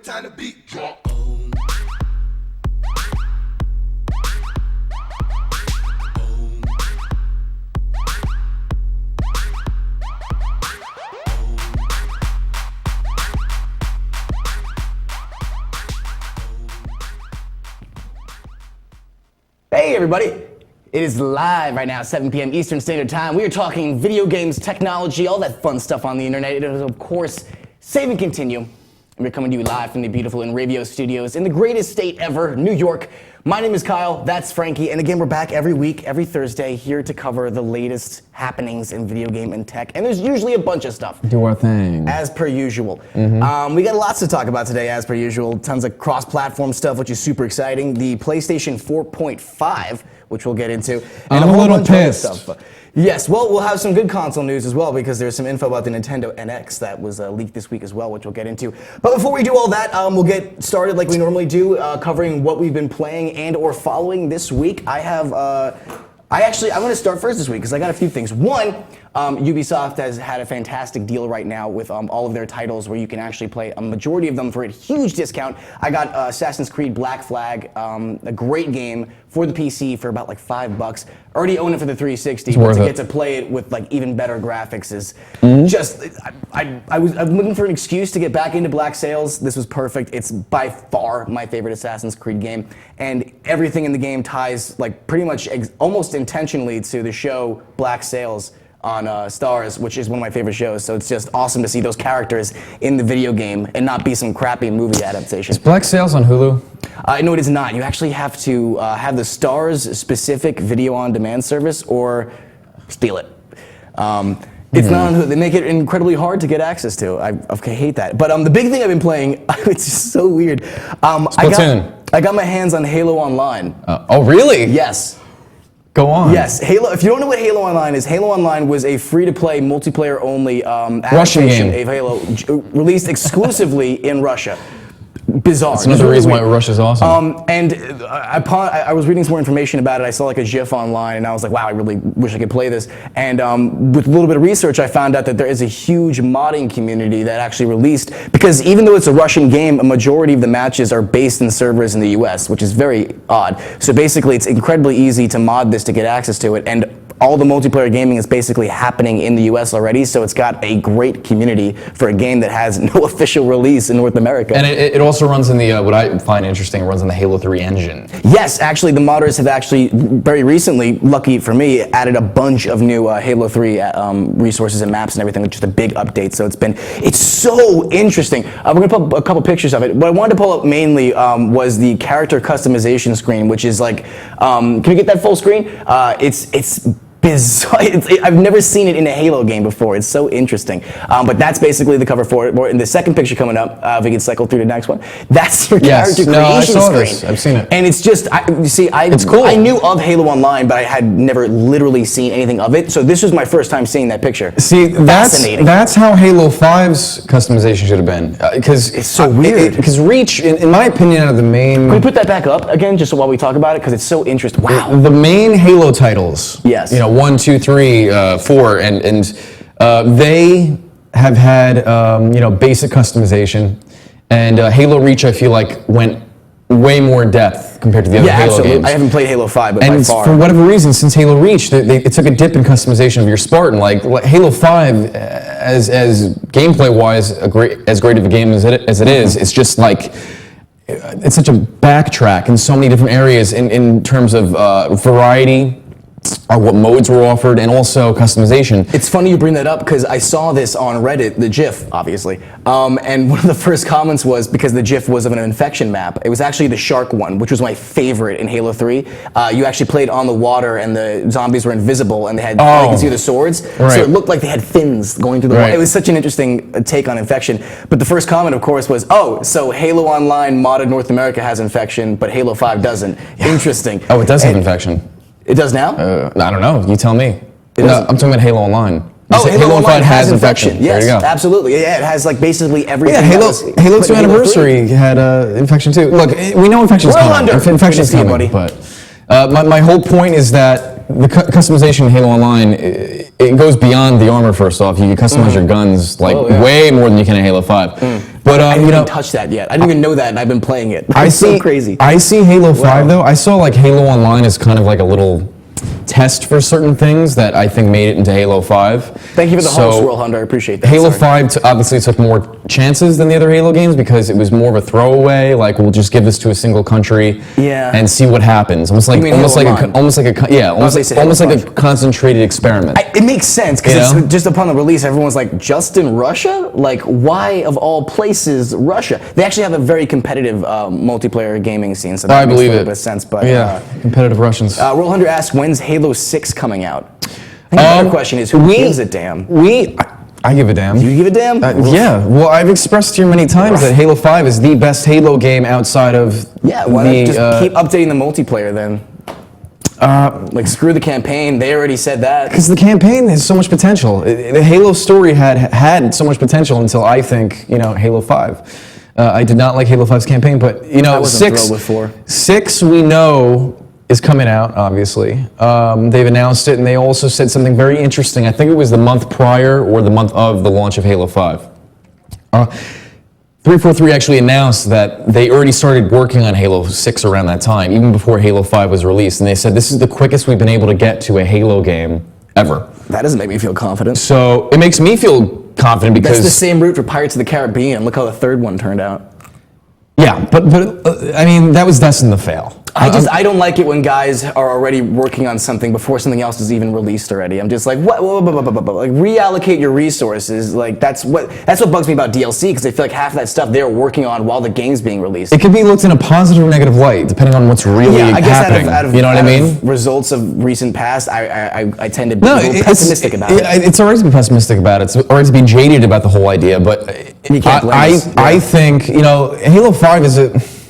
time the beat drop. Hey everybody, it is live right now, 7 p.m. Eastern Standard Time. We are talking video games, technology, all that fun stuff on the internet. It is, of course, Save and Continue. And we're coming to you live from the beautiful Inravio studios in the greatest state ever, New York. My name is Kyle, that's Frankie, and again, we're back every week, every Thursday, here to cover the latest happenings in video game and tech. And there's usually a bunch of stuff. Do our thing. As per usual. We got lots to talk about today, as per usual. Tons of cross-platform stuff, which is super exciting. The PlayStation 4.5, which we'll get into. And I'm a little bunch of other pissed. stuff. Yes, well, we'll have some good console news as well, because there's some info about the Nintendo NX that was leaked this week as well, which we'll get into. But before we do all that, we'll get started like we normally do, covering what we've been playing and or following this week. I'm going to start first this week because I got a few things. One, Ubisoft has had a fantastic deal right now with all of their titles where you can actually play a majority of them for a huge discount. I got Assassin's Creed Black Flag, a great game for the PC for about like $5. Already own it for the 360, but to get to play it with like even better graphics is just, I'm looking for an excuse to get back into Black Sails. This was perfect. It's by far my favorite Assassin's Creed game, and everything in the game ties like pretty much almost intentionally to the show Black Sails on Starz, which is one of my favorite shows. So it's just awesome to see those characters in the video game and not be some crappy movie adaptation. Is Black Sails on Hulu? No, it is not. You actually have to have the Starz specific video on demand service or steal it. It's not on Hulu. They make it incredibly hard to get access to. I hate that. But the big thing I've been playing, it's just so weird. I got my hands on Halo Online. Oh, really? Yes. Go on. Yes, Halo. If you don't know what Halo Online is, Halo Online was a free-to-play, multiplayer-only adaptation of Halo, released exclusively in Russia. Bizarre. That's another reason why Russia's awesome. And I was reading some more information about it. I saw like a GIF online, and I was like, wow, I really wish I could play this. And with a little bit of research, I found out that there is a huge modding community that actually released, because even though it's a Russian game, a majority of the matches are based in servers in the US, which is very odd. So basically, it's incredibly easy to mod this to get access to it. And all the multiplayer gaming is basically happening in the US already, so it's got a great community for a game that has no official release in North America. And it also runs in the, what I find interesting, it runs in the Halo 3 engine. Yes, actually the modders have actually, very recently, lucky for me, added a bunch of new Halo 3 resources and maps and everything, which is a big update, so it's so interesting. We're gonna put up a couple pictures of it. What I wanted to pull up mainly was the character customization screen, which is like, can we get that full screen? It's bizarre. I've never seen it in a Halo game before. It's so interesting. But that's basically the cover for it. In the second picture coming up, if we can cycle through the next one, that's your character creation screen. This. I've seen it. And it's just, it's cool. I knew of Halo Online, but I had never literally seen anything of it. So this was my first time seeing that picture. See, that's how Halo 5's customization should have been. Because it's so weird. Because Reach, in my opinion, out of the main... Can we put that back up again, just while we talk about it? Because it's so interesting. Wow. The main Halo titles. Yes. 1, 2, 3, 4, and they have had basic customization, and Halo Reach I feel like went way more in depth compared to the other Halo games. I haven't played Halo 5, but and by far. For whatever reason, since Halo Reach, it took a dip in customization of your Spartan. Like Halo 5, as gameplay wise, as great of a game as it is, it's just like. It's such a backtrack in so many different areas in terms of variety, what modes were offered, and also customization. It's funny you bring that up because I saw this on Reddit, the GIF, obviously, and one of the first comments was because the GIF was of an infection map. It was actually the shark one, which was my favorite in Halo 3. You actually played on the water, and the zombies were invisible, and they had you could see the swords, so it looked like they had fins going through the water. It was such an interesting take on infection. But the first comment, of course, was, "Oh, so Halo Online modded North America has infection, but Halo 5 doesn't." Interesting. Oh, it does have infection. It does now? I don't know. You tell me. No, I'm talking about Halo Online. Halo Online has infection. Yes, there you go. Absolutely. Yeah, it has like basically everything. Yeah, Halo 2 Anniversary had infection too. Look, we know infection's coming. Infection's coming, buddy. But my whole point is that the customization in Halo Online, it goes beyond the armor. First off, you can customize your guns like way more than you can in Halo 5. But I didn't you know, even touch that yet. I didn't even know that, and I've been playing it. I It's see so crazy. I see Halo 5 Wow. though. I saw like Halo Online as kind of like a little test for certain things that I think made it into Halo 5. Thank you for the So, host, World Hunter. I appreciate that. Halo Sorry. 5 obviously took more chances than the other Halo games because it was more of a throwaway. Like we'll just give this to a single country, Yeah. and see what happens. Almost like mean Halo almost like Online? almost like a yeah, almost they like, said Halo almost like a 5. concentrated experiment. It makes sense You because know? just upon the release, everyone's like, just in Russia? Like, why of all places Russia? They actually have a very competitive multiplayer gaming scene, so that I makes believe a little it. bit of sense. But Yeah, competitive Russians. World Hunter asks, when's Halo 6 coming out? I think the better question is, who gives a damn? I give a damn. Do you give a damn? Yeah, well, I've expressed here many times that Halo 5 is the best Halo game outside of Yeah, why the, not just keep updating the multiplayer then? Like, screw the campaign. They already said that. because the campaign has so much potential. The Halo story had so much potential until I think Halo 5. I did not like Halo 5's campaign, but I wasn't thrilled with 4. 6 we know is coming out. Obviously, they've announced it, and they also said something very interesting. I think it was the month prior or the month of the launch of Halo 5. 343 actually announced that they already started working on Halo 6 around that time, even before Halo 5 was released. And they said, this is the quickest we've been able to get to a Halo game ever. That doesn't make me feel confident. So it makes me feel confident because... That's the same route for Pirates of the Caribbean. Look how the third one turned out. Yeah, but I mean, that was destined to fail. I don't like it when guys are already working on something before something else is even released already. I'm just like, what? Like, reallocate your resources. Like, that's what bugs me about DLC, because I feel like half of that stuff they're working on while the game's being released. It could be looked in a positive or negative light, depending on what's really I guess happening. out of you know what I mean? Results of recent past, I tend to be a little pessimistic about it. It's alright to be pessimistic about it. It's alright to be jaded about the whole idea, but You can't blame us. I think, Halo 5 is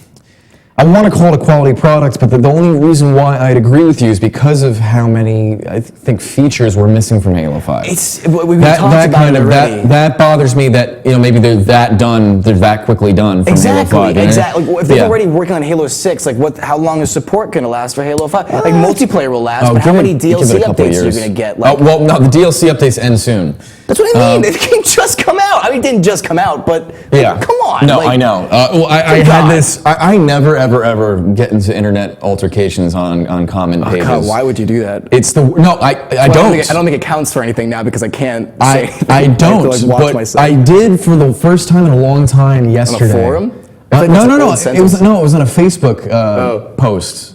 I want to call it a quality product, but the only reason why I'd agree with you is because of how many, I think, features we're missing from Halo 5. We've talked about it already. That bothers me that, maybe they're that quickly done from Halo 5. Exactly. If they're already working on Halo 6, like how long is support going to last for Halo 5? Like, multiplayer will last, but how many DLC updates are you going to get? Like, well, no, the DLC updates end soon. That's what I mean. The game just come out. I mean, it didn't just come out, but come on. No, like, I know. Well, I had this. I never, ever get into internet altercations on comment pages. God, why would you do that? It's the no. I don't. I don't think it counts for anything now because I can't. I say I don't. I have to, like, watch but myself. I did for the first time in a long time yesterday. On a forum? No. It was It was on a Facebook post.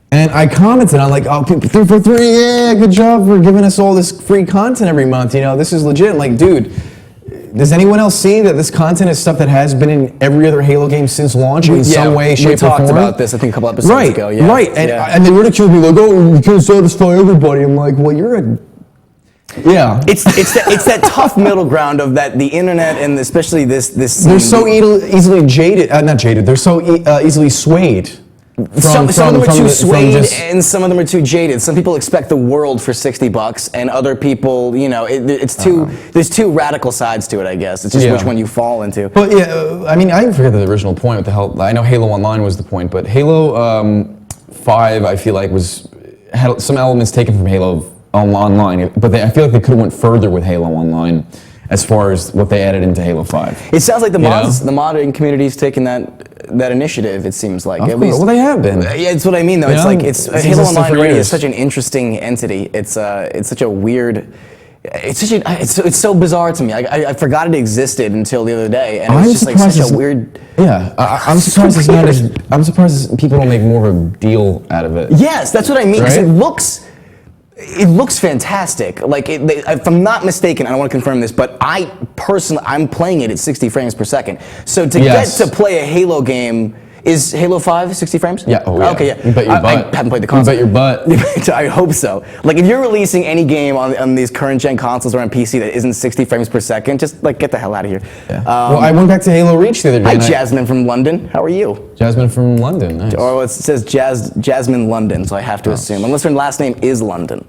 And I commented, I'm like, 343, yeah, good job for giving us all this free content every month. This is legit. I'm like, dude, does anyone else see that this content is stuff that has been in every other Halo game since launch in some way, shape, or form? We talked about this, I think, a couple episodes ago. Yeah. Right, and they ridiculed me, like, oh, you can't satisfy everybody. I'm like, well, you're a... Yeah. It's that tough middle ground of that the internet and especially this They're so easily jaded, not jaded, they're so easily swayed. Some of them are too swayed and some of them are too jaded. Some people expect the world for $60, and other people, there's two radical sides to it, I guess. It's just which one you fall into. But I mean, I forget the original point. What the hell? I know Halo Online was the point, but Halo 5, I feel like had some elements taken from Halo Online, but I feel like they could have went further with Halo Online as far as what they added into Halo 5. It sounds like the modding community's taken that initiative, it seems like. At least. Well, they have been. Yeah, it's what I mean, though. It's Halo Online already is such an interesting entity. It's such a weird... It's so bizarre to me. I forgot it existed until the other day, and it's just like such a weird... Yeah, I'm surprised it's not as... I'm surprised people don't make more of a deal out of it. Yes, that's what I mean. 'Cause it looks fantastic. Like, if I'm not mistaken, I don't want to confirm this, but I'm playing it at 60 frames per second. So to get to play a Halo game, is Halo 5 60 frames? Yeah. Oh, yeah. Okay, yeah. You bet your butt. I haven't played the console. You bet your butt. I hope so. Like, if you're releasing any game on these current gen consoles or on PC that isn't 60 frames per second, just like get the hell out of here. Yeah. Well, I went back to Halo Reach the other day. Hi, Jasmine from London. How are you? Jasmine from London. Nice. Or it says Jasmine London, so I have to assume, unless her last name is London.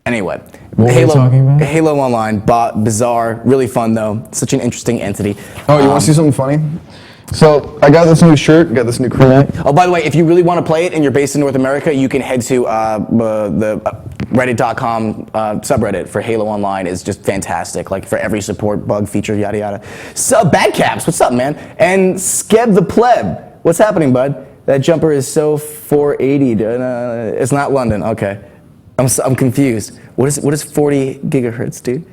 Anyway, what were you talking about? Halo Online, bizarre, really fun though. Such an interesting entity. Oh, you want to see something funny? So I got this new shirt, got this new crew neck. Oh, by the way, if you really want to play it and you're based in North America, you can head to Reddit.com subreddit for Halo Online is just fantastic. Like for every support, bug, feature, yada yada. Bad Caps, what's up, man? And Skeb the Pleb, what's happening, bud? That jumper is so 480. It's not London. Okay, I'm confused. What is 40 gigahertz, dude?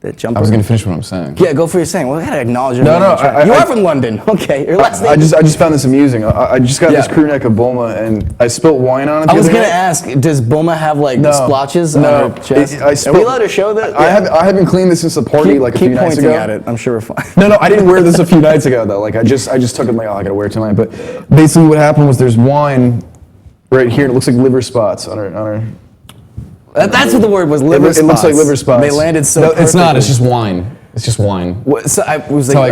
That jumper. I was going to finish what I'm saying. Yeah, go for your saying. Well, I gotta acknowledge it. No, you are from London. Okay, your last name. I just found this amusing. I just got this crew neck of Bulma, and I spilt wine on it. I was gonna ask, does Bulma have like splotches on her chest? Are we allowed to show that? I haven't cleaned this since a party a few nights ago. Keep pointing at it. I'm sure we're fine. No, I didn't wear this a few nights ago though. Like I just took it. Like, I gotta wear it tonight. But basically, what happened was there's wine right here. And it looks like liver spots on her. That's what the word was, liver spots. It looks like liver spots. They landed so No, perfectly. it's not. It's just wine. It's just wine. So I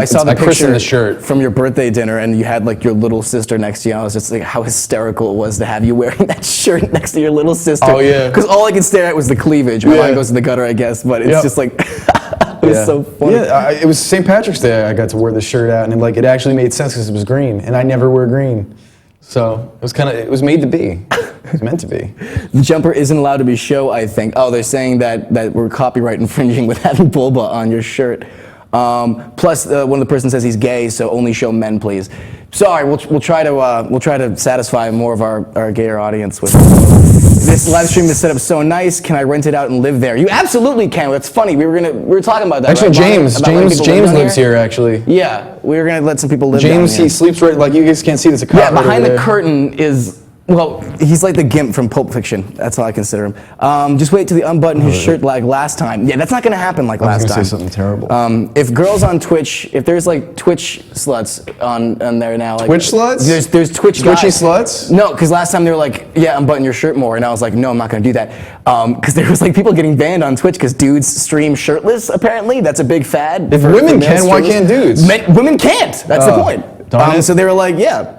saw the I christened picture the shirt from your birthday dinner, and you had like your little sister next to you. I was just like, how hysterical it was to have you wearing that shirt next to your little sister. Oh, yeah. Because all I could stare at was the cleavage. My mind goes to the gutter, I guess, but it's just like, it was so funny. Yeah, it was St. Patrick's Day. I got to wear this shirt out, and it actually made sense because it was green, and I never wear green. So it was made to be. It was meant to be. The jumper isn't allowed to be show, I think. Oh, they're saying that we're copyright infringing with having Bulba on your shirt. Plus, one of the person says he's gay, so only show men, please. Sorry, we'll try to satisfy more of our gayer audience with this live stream is set up so nice. Can I rent it out and live there? You absolutely can. That's funny. We were talking about that. Actually, right? James lives here. Actually. Yeah, we were gonna let some people live. James, down here. he sleeps right. Like you guys can't see. There's a cot. Yeah, right behind over the there. curtain is. Well, he's like the Gimp from Pulp Fiction. That's how I consider him. Just wait till he unbutton his shirt like last time. Yeah, that's not going to happen like last time. I was going to say something terrible. If girls on Twitch, if there's like Twitch sluts on there now. Like, Twitch sluts? There's Twitch Twitchy guys. sluts? No, because last time they were like, yeah, unbutton your shirt more. And I was like, no, I'm not going to do that. Because there was like people getting banned on Twitch because dudes stream shirtless, apparently. That's a big fad. If women can, why can't dudes? Women can't. That's the point. So they were like, yeah.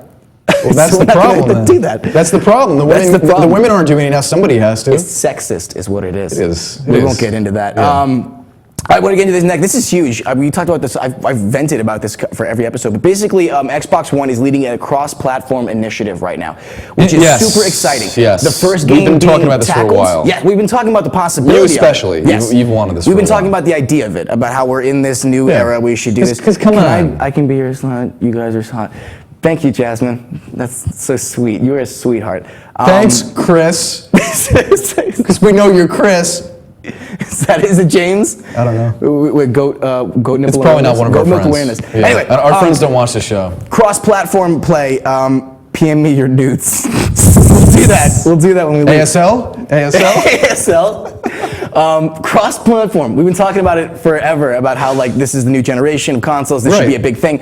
Well, that's So the we're not problem. gonna Then. do that. That's the problem. The women aren't doing it now. Somebody has to. It's sexist, is what it is. It is. We won't get into that. Yeah. I want to get into this next. This is huge. We talked about this. I've vented about this for every episode. But basically, Xbox One is leading a cross-platform initiative right now, which is super exciting. Yes. The first game We've been talking being about this tackles. for a while. Yeah, we've been talking about the possibility. You of it. especially. Yes. You've wanted this. We've for been a while. talking about the idea of it, about how we're in this new era. We should do this. Because come on. I can be your slut. You guys are hot. Thank you, Jasmine. That's so sweet. You're a sweetheart. Thanks, Chris. Because we know you're Chris. Is it James? I don't know. With goat nipple. It's probably not one of our goat milk friends. awareness. Yeah. Anyway, our friends don't watch the show. Cross-platform play. PM me your nudes. We'll do that. We'll do that when we leave. ASL? ASL. Cross-platform. We've been talking about it forever, about how like this is the new generation of consoles. This should be a big thing.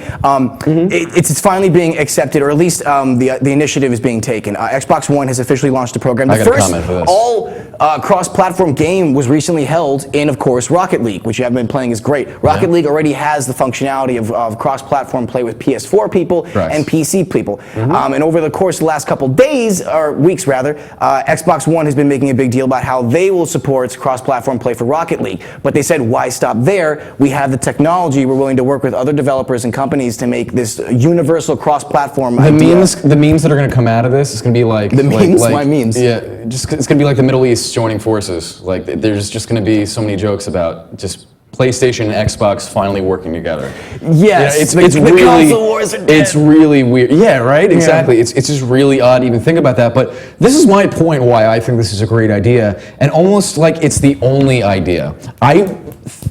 It's finally being accepted, or at least the initiative is being taken. Xbox One has officially launched a program. The first all cross-platform game was recently held in, of course, Rocket League, which you haven't been playing is great. Rocket League already has the functionality of cross-platform play with PS4 people and PC people. And over the course of the last couple days, or weeks rather, Xbox One has been making a big deal about how they will support cross-platform play for Rocket League. But they said, why stop there? We have the technology. We're willing to work with other developers and companies to make this universal cross-platform idea. The memes that are going to come out of this is going to be like the memes. Why memes? Yeah, it's going to be like the Middle East joining forces. Like there's just going to be so many jokes about just PlayStation and Xbox finally working together. Yes, it's really console wars are dead. It's really weird. Yeah, right. Exactly. It's just really odd to even think about that. But this is my point why I think this is a great idea, and almost like it's the only idea.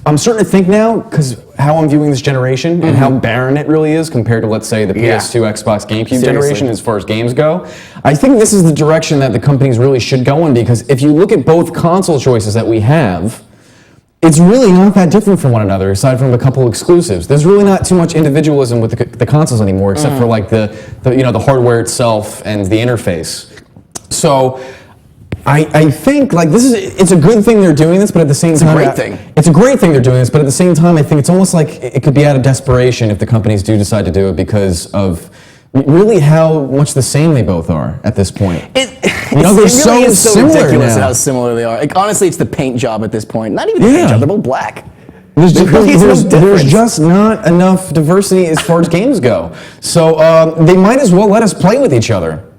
I'm starting to think now, because how I'm viewing this generation and how barren it really is compared to, let's say, the PS2, Xbox, GameCube generation as far as games go. I think this is the direction that the companies really should go in, because if you look at both console choices that we have, it's really not that different from one another, aside from a couple exclusives. There's really not too much individualism with the consoles anymore, except for like the hardware itself and the interface. So I think like it's a good thing they're doing this, but at the same time, it's a great thing. It's a great thing they're doing this, but at the same time, I think it's almost like it could be out of desperation if the companies do decide to do it because of really how much the same they both are at this point. They're really so similar ridiculous now. how similar they are. Like honestly, it's the paint job at this point. Not even the paint job; they're both black. There's difference. just not enough diversity as far as games go. So they might as well let us play with each other.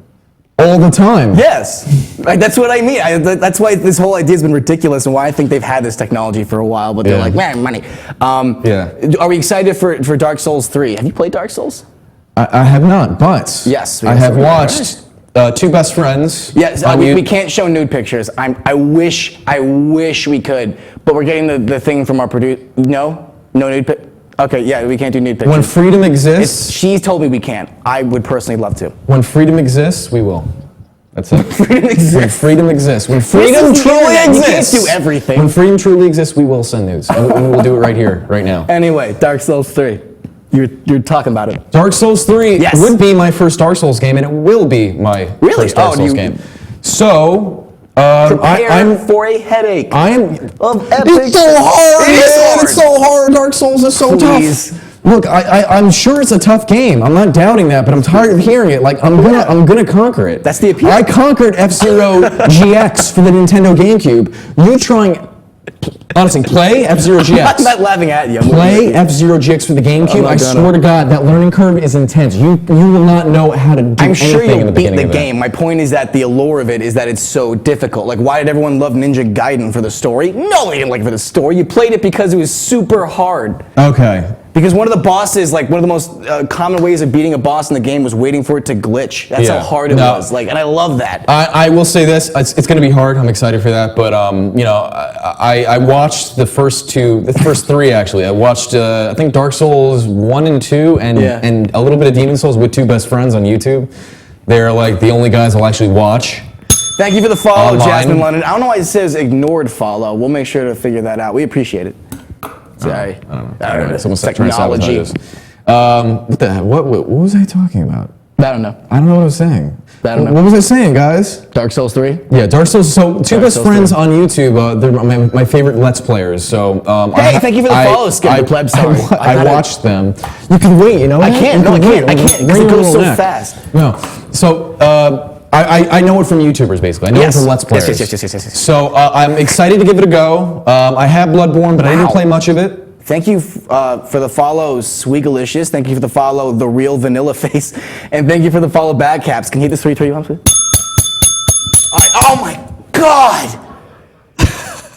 all the time. Yes, like, that's what I mean. That's why this whole idea has been ridiculous, and why I think they've had this technology for a while. But they're like, man, money. Are we excited for Dark Souls 3? Have you played Dark Souls? I have not, but Yes, I have watched Two Best Friends. Yes, we can't show nude pictures. I wish we could, but we're getting the thing from our producer. No nude pic. Okay, yeah, we can't do nude pictures. When freedom exists, She told me we can't. I would personally love to. when freedom exists, we will. That's it. Freedom exists. When freedom exists. When freedom is the truly internet. You can't exists. do everything. When freedom truly exists, we will send nudes. And we'll do it right here, right now. Anyway, Dark Souls 3. You're talking about it. Dark Souls 3 Yes. would be my first Dark Souls game, and it will be my Really? first Dark Oh, Souls game. So, Prepare I'm for a headache. Of epic. It's so hard, It is man. hard. It's so hard. Dark Souls is so Please. tough. Look, I'm sure it's a tough game. I'm not doubting that, but I'm tired of hearing it. Like I'm gonna conquer it. That's the appeal. I conquered F-Zero GX for the Nintendo GameCube. You trying? Honestly, play F-Zero I'm GX. not laughing at you. I'm Play looking at you. F-Zero GX for the I'm GameCube. not I gonna. swear to God, that learning curve is intense. You will not know how to do I'm sure anything in you'll the beat beginning the of it. game. My point is that the allure of it is that it's so difficult. Like, why did everyone love Ninja Gaiden for the story? No, they didn't like it for the story. You played it because it was super hard. Okay. Because one of the bosses, like one of the most common ways of beating a boss in the game was waiting for it to glitch. That's how Yeah. hard it No. was. Like, and I love that. I will say this: it's going to be hard. I'm excited for that, but you know, I watched the first three actually. I watched I think Dark Souls 1 and 2, and a little bit of Demon Souls with Two Best Friends on YouTube. They're like the only guys I'll actually watch. Thank you for the follow, Online. Jasmine London. I don't know why it says ignored follow. We'll make sure to figure that out. We appreciate it. Sorry. I don't know. Someone's trying to Technology. sabotage us. What was I talking about? I don't know. I don't know what I was saying. I don't know. What was I saying, guys? Dark Souls 3? Yeah, Dark Souls. So, Two Best Souls Friends 3. on YouTube. They're my favorite Let's Players. So, Hey, thank you for the follow, Skipper Pleb. Sorry. I watched them. You can wait. You know. I that? can't. You No, I can can't. wait. I can't because Bring it your goes so little neck. fast. No. So, I know it from YouTubers basically. I know Yes. it from Let's Yes, Players. yes. So, I'm excited to give it a go. I have Bloodborne, but I didn't Wow. play much of it. Thank you for the follow, Sweegalicious. Thank you for the follow, The Real Vanilla Face. And thank you for the follow, Bad Caps. Can you hit this 3 once, please? All right. Oh, my God.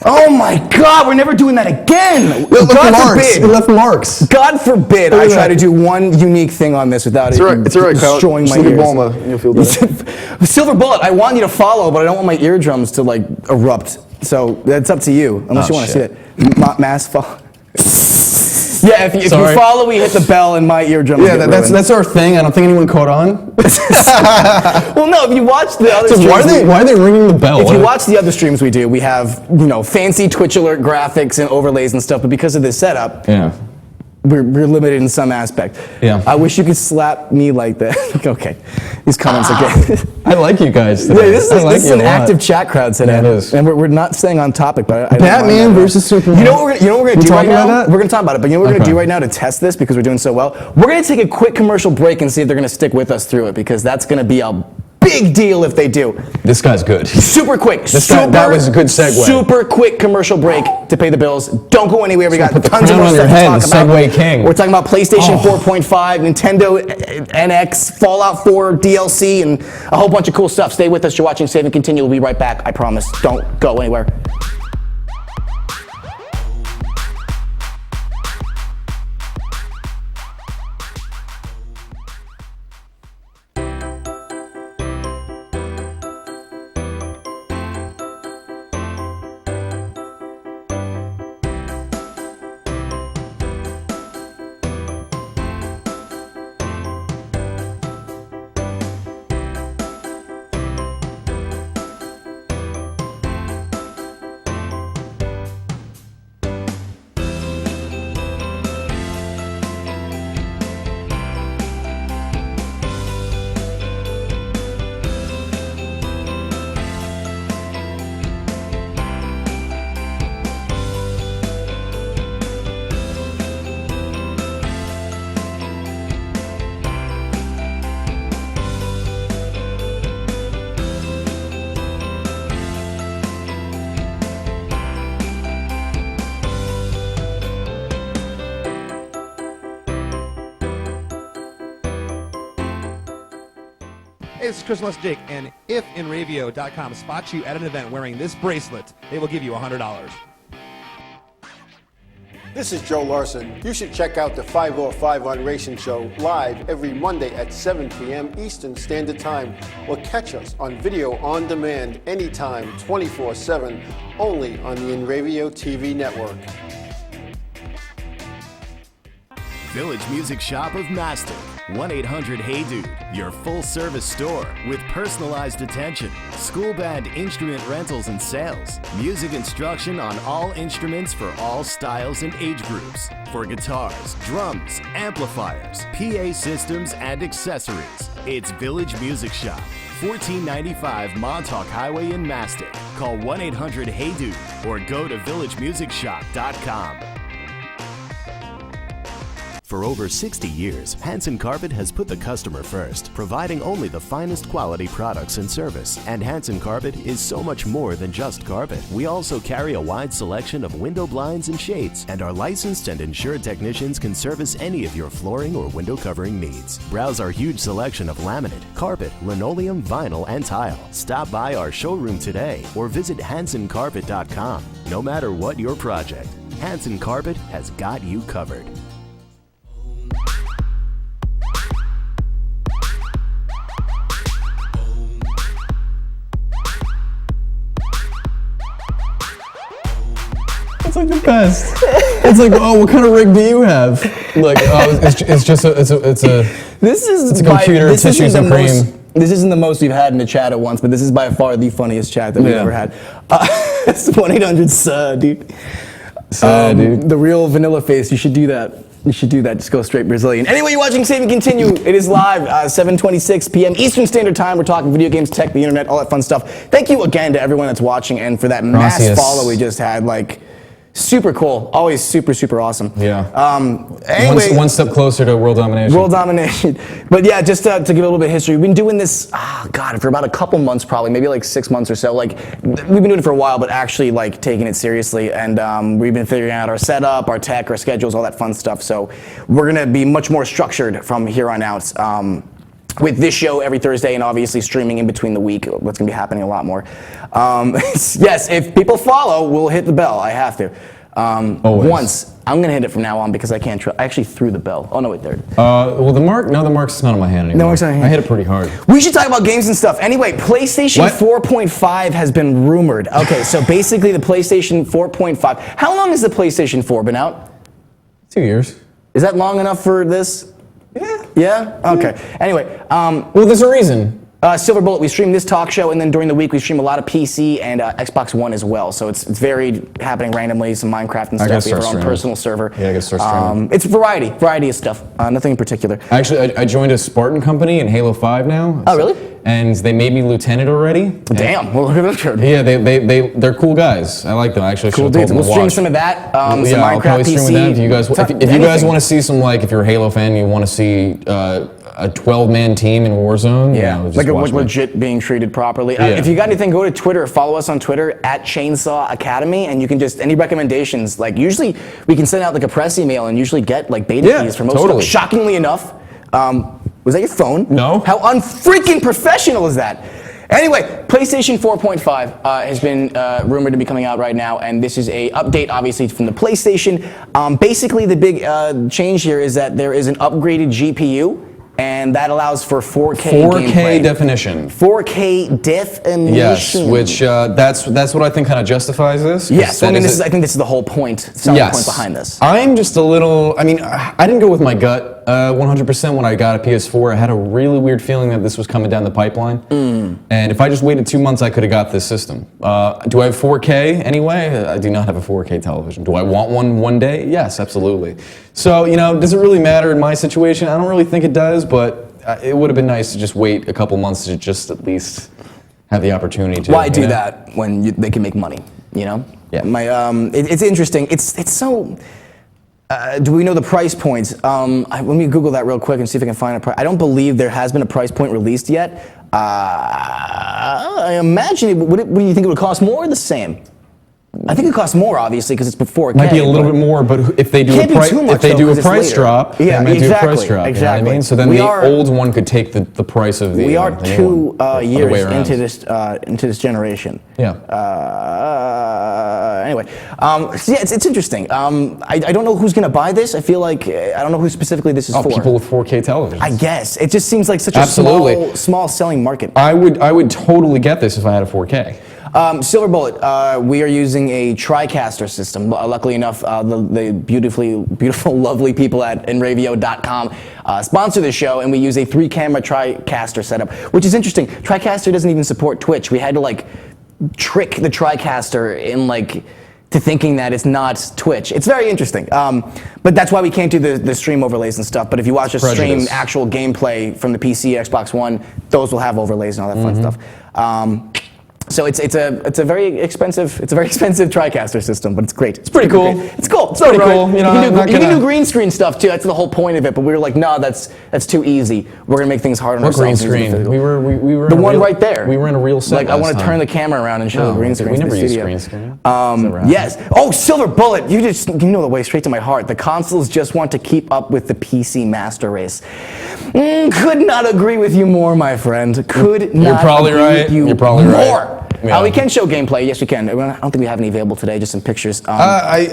Oh, my God. We're never doing that again. It left marks. God forbid Look I at try that. to do one unique thing on this without It's all right, Kyle. destroying my Just leave ears. Bulma and you'll feel better. Silver Bullet, I want you to follow, but I don't want my eardrums to like erupt. So that's up to you, unless Oh, you want to see shit. it. Mass follow. Yeah, if you Sorry. follow, we hit the bell and my eardrum. Yeah, will get that's ruined. our thing. I don't think anyone caught on. Well, no, if you watch the other So streams, why are they ringing the bell? if you watch the other streams we do, we have fancy Twitch alert graphics and overlays and stuff. But because of this setup, Yeah. we're limited in some aspect. Yeah. I wish you could slap me like that. Okay, these comments are good. I like you guys Yeah, today. this I is, like this is you an a lot. active chat crowd today. Yeah, it is. And we're not staying on topic, but I don't mind Batman that. versus Superman. You know what we're gonna We do right talking about now? that? We're gonna talk about it, but you know what we're Okay. gonna do right now to test this because we're doing so well? We're gonna take a quick commercial break and see if they're gonna stick with us through it because that's gonna be a big deal if they do. This guy's good. Super quick. That was a good segue. Super quick commercial break to pay the bills. Don't go anywhere. We got put the tons of crown more on stuff your head, to talk the about. Segway king. We're talking about PlayStation Oh. 4.5, Nintendo NX, Fallout 4 DLC, and a whole bunch of cool stuff. Stay with us. You're watching Save and Continue. We'll be right back. I promise. Don't go anywhere. this is Chris Jake, and if Inravio.com spots you at an event wearing this bracelet, they will give you $100. This is Joe Larson. You should check out the 505 on Racing Show live every Monday at 7 p.m. Eastern Standard Time, or catch us on video on demand anytime, 24/7, only on the Inravio TV network. Village Music Shop of Mastic. 1-800-HEY-DUDE, your full-service store with personalized attention, school band instrument rentals and sales, music instruction on all instruments for all styles and age groups, for guitars, drums, amplifiers, PA systems, and accessories. It's Village Music Shop, 1495 Montauk Highway in Mastic. Call 1-800-HEY-DUDE or go to villagemusicshop.com. For over 60 years, Hanson Carpet has put the customer first, providing only the finest quality products and service. And Hanson Carpet is so much more than just carpet. We also carry a wide selection of window blinds and shades, and our licensed and insured technicians can service any of your flooring or window covering needs. Browse our huge selection of laminate, carpet, linoleum, vinyl, and tile. Stop by our showroom today or visit hansoncarpet.com. No matter what your project, Hanson Carpet has got you covered. It's like the best. It's like, oh, what kind of rig do you have? Like, oh, it's just a, it's a This is it's a computer, this tissues, isn't and the cream. most- This isn't the most we've had in the chat at once, but this is by far the funniest chat that we've Yeah. ever had. It's 1-800 dude. Dude. The real vanilla face. You should do that. You should do that. Just go straight Brazilian. Anyway, you're watching Save and Continue. It is live, 7:26 p.m. Eastern Standard Time. We're talking video games, tech, the internet, all that fun stuff. Thank you again to everyone that's watching and for that mass Gracias. follow we just had. Like, super cool. Always super, super awesome. Yeah. Anyway, one step closer to world domination. World domination. But yeah, just to give a little bit of history, we've been doing this, for about a couple months probably, maybe like 6 months or so. Like, we've been doing it for a while, but actually like taking it seriously. And we've been figuring out our setup, our tech, our schedules, all that fun stuff. So we're gonna be much more structured from here on out. With this show every Thursday and obviously streaming in between the week, what's gonna be happening a lot more. Yes, if people follow, we'll hit the bell. I have to. Always. Once. I'm gonna hit it from now on because I can't. I actually threw the bell. Oh no, wait, there. Well, the mark's not on my hand anymore. mark's not on your I hand. hit it pretty hard. We should talk about games and stuff. Anyway, PlayStation What? 4.5 has been rumored. Okay, so basically the PlayStation 4.5. How long has the PlayStation 4 been out? 2 years. Is that long enough for this? Yeah. Yeah? Okay. Anyway, Well, there's a reason. Silver Bullet, we stream this talk show, and then during the week we stream a lot of PC and Xbox One as well. So it's varied, happening randomly, some Minecraft and I gotta stuff. We have start our own streaming. personal server. Yeah, I gotta start streaming. It's variety of stuff. Nothing in particular. Actually, I joined a Spartan company in Halo 5 now. Oh, really? And they made me lieutenant already. Damn. Well, look at this shirt. Yeah, they're cool guys. I like them. I actually Cool should have dudes. told them We'll to stream watch. some of that. Some Yeah, I'll Minecraft probably stream PC. with them. If you guys, if you guys anything. want to see some, like, if you're a Halo fan, you want to see a 12-man team in Warzone. Yeah, you know, just like watch me. legit being treated properly. Yeah. If you got anything, go to Twitter. Follow us on Twitter at Chainsaw Academy, and you can just any recommendations. Like usually, we can send out like a press email and usually get like beta Yeah, keys for most totally. stuff. Shockingly enough, was that your phone? No. How unfreaking professional is that? Anyway, PlayStation 4.5 has been rumored to be coming out right now, and this is a update, obviously, from the PlayStation. Basically, the big change here is that there is an upgraded GPU, and that allows for 4K 4K gameplay. definition. 4K definition. Yes, which that's what I think kind of justifies this. 'cause Yes, well, I that mean, is I think this is the whole point, selling point behind this. I'm just a little, I mean, I didn't go with my gut 100% when I got a PS4. I had a really weird feeling that this was coming down the pipeline. And if I just waited 2 months, I could have got this system. Do I have 4K anyway? I do not have a 4K television. Do I want one day? Yes, absolutely. So, does it really matter in my situation? I don't really think it does, but it would have been nice to just wait a couple months to just at least have the opportunity to. Why do that when they can make money, Yeah. It's interesting. It's so... do we know the price points? Let me Google that real quick and see if I can find a price. I don't believe there has been a price point released yet. I imagine, what do you think it would cost more or the same? I think it costs more, obviously, because it's before. Might be a little bit more, but if they do Can't a be too much, if they though, do a 'cause it's price later. drop, Yeah, they might do a exactly, price drop. exactly. You know what I mean? So then We the are- old one could take the price of the. We are the new 2 one, or other years way around. into this generation. Yeah. Anyway, so yeah, it's interesting. I don't know who's gonna buy this. I feel like I don't know who specifically this is Oh, for. people with 4K televisions. I guess it just seems like such a Absolutely. small selling market. I would totally get this if I had a 4K. Silver Bullet, we are using a TriCaster system. Luckily enough, the beautiful, lovely people at Inravio.com sponsor the show, and we use a 3-camera TriCaster setup, which is interesting. TriCaster doesn't even support Twitch. We had to like trick the TriCaster in like to thinking that it's not Twitch. It's very interesting. But that's why we can't do the stream overlays and stuff. But if you watch a stream actual gameplay from the PC, Xbox One, those will have overlays and all that fun stuff. So it's a very expensive TriCaster system, but it's great. It's pretty cool. It's cool. It's pretty all right. cool. You know, you I'm not can gonna- do green screen stuff too. That's the whole point of it. But we were like, no, that's too easy. We're gonna make things hard on What green ourselves. screen? We were The in a one real- right there. We were in a real set. Like I want to last turn time. the camera around and show the No, green screen. we never to the use studio. green screen. Never happened. Yes. Oh, Silver Bullet. You know the way straight to my heart. The consoles just want to keep up with the PC master race. Could not agree with you more, my friend. Could not probably agree right. with you You're probably more. right. Yeah. We can show gameplay. Yes, we can. I don't think we have any available today. Just some pictures. I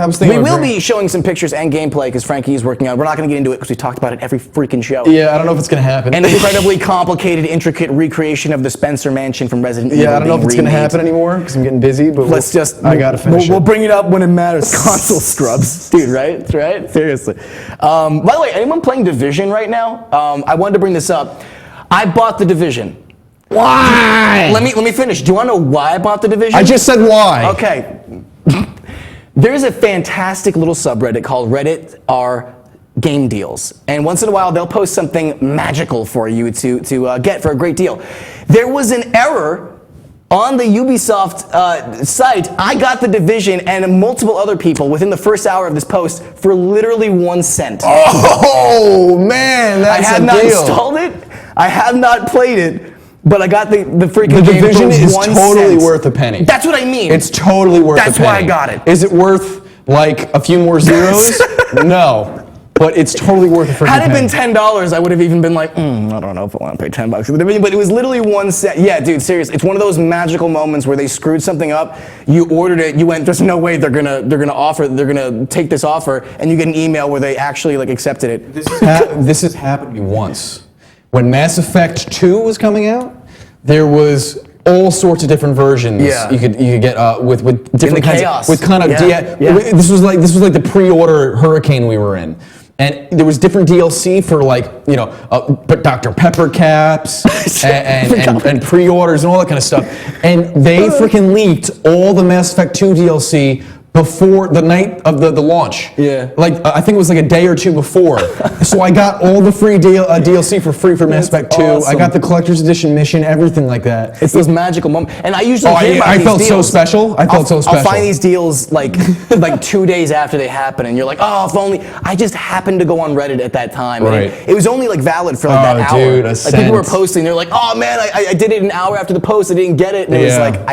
was We thinking. will be showing some pictures and gameplay because Frankie is working on it. We're not going to get into it because we talked about it every freaking show. Yeah, I don't know if it's gonna happen. An incredibly complicated, intricate recreation of the Spencer Mansion from Resident Evil. Yeah, I don't know if being it's gonna remade. happen anymore because I'm getting busy. But I gotta finish We'll it. bring it up when it matters. Console scrubs, dude. Right? Seriously. By the way, anyone playing Division right now? I wanted to bring this up. I bought the Division. Why? Let me finish. Do you want to know why I bought the Division? I just said why. Okay. There's a fantastic little subreddit called Reddit R Game Deals, and once in a while they'll post something magical for you to get for a great deal. There was an error on the Ubisoft site. I got the Division and multiple other people within the first hour of this post for literally 1 cent. Oh man, I that's have a not deal. installed it. I have not played it. But I got the freaking The game Division for is 1 totally cent. worth a penny. That's what I mean. It's totally worth That's a penny. why I got it. Is it worth like a few more zeros? No. But it's totally worth a freaking Had it penny. been $10, I would have even been like, I don't know if I want to pay $10 for the Division. But it was literally 1 cent. Yeah, dude, seriously, it's one of those magical moments where they screwed something up. You ordered it, you went, there's no way they're gonna take this offer, and you get an email where they actually like accepted it. This has happened to me once. When Mass Effect 2 was coming out, there was all sorts of different versions. Yeah. You could get with different kinds chaos. with kind of Yeah. This was like the pre-order hurricane we were in. And there was different DLC for like, but Dr. Pepper caps and pre-orders and all that kind of stuff. And they freaking leaked all the Mass Effect 2 DLC before the night of the launch. Yeah. Like, I think it was like a day or two before. So I got all the free DLC for free for Mass Effect 2. awesome. I got the collector's edition mission, everything like that. It's those magical moments. And I usually hear about I these felt so deals. special. I felt so special. I'll find these deals like 2 days after they happen, and you're like, oh, if only. I just happened to go on Reddit at that time. and Right. It was only like valid for like that hour. dude, a like people were cent. posting, they're like, oh man, I did it an hour after the post. I didn't get it. And it was Yeah. like,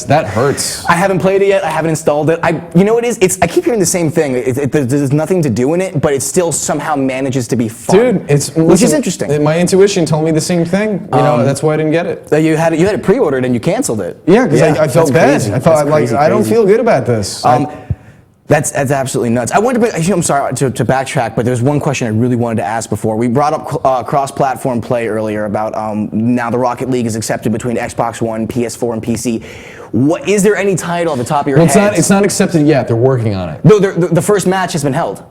That hurts. I haven't played it yet. I haven't installed it. You know what it is? I keep hearing the same thing. There's nothing to do in it, but it still somehow manages to be fun. Dude, which is interesting. My intuition told me the same thing. That's why I didn't get it. You had it pre-ordered and you canceled it. Yeah, because I felt that's bad. crazy. I felt That's like crazy, I don't crazy. feel good about this. That's absolutely nuts. I wanted to bring, I'm sorry to backtrack, but there's one question I really wanted to ask before. We brought up cross-platform play earlier about now the Rocket League is accepted between Xbox One, PS4, and PC. Is there any title at the top of your head? It's not accepted yet. They're working on it. No, the first match has been held.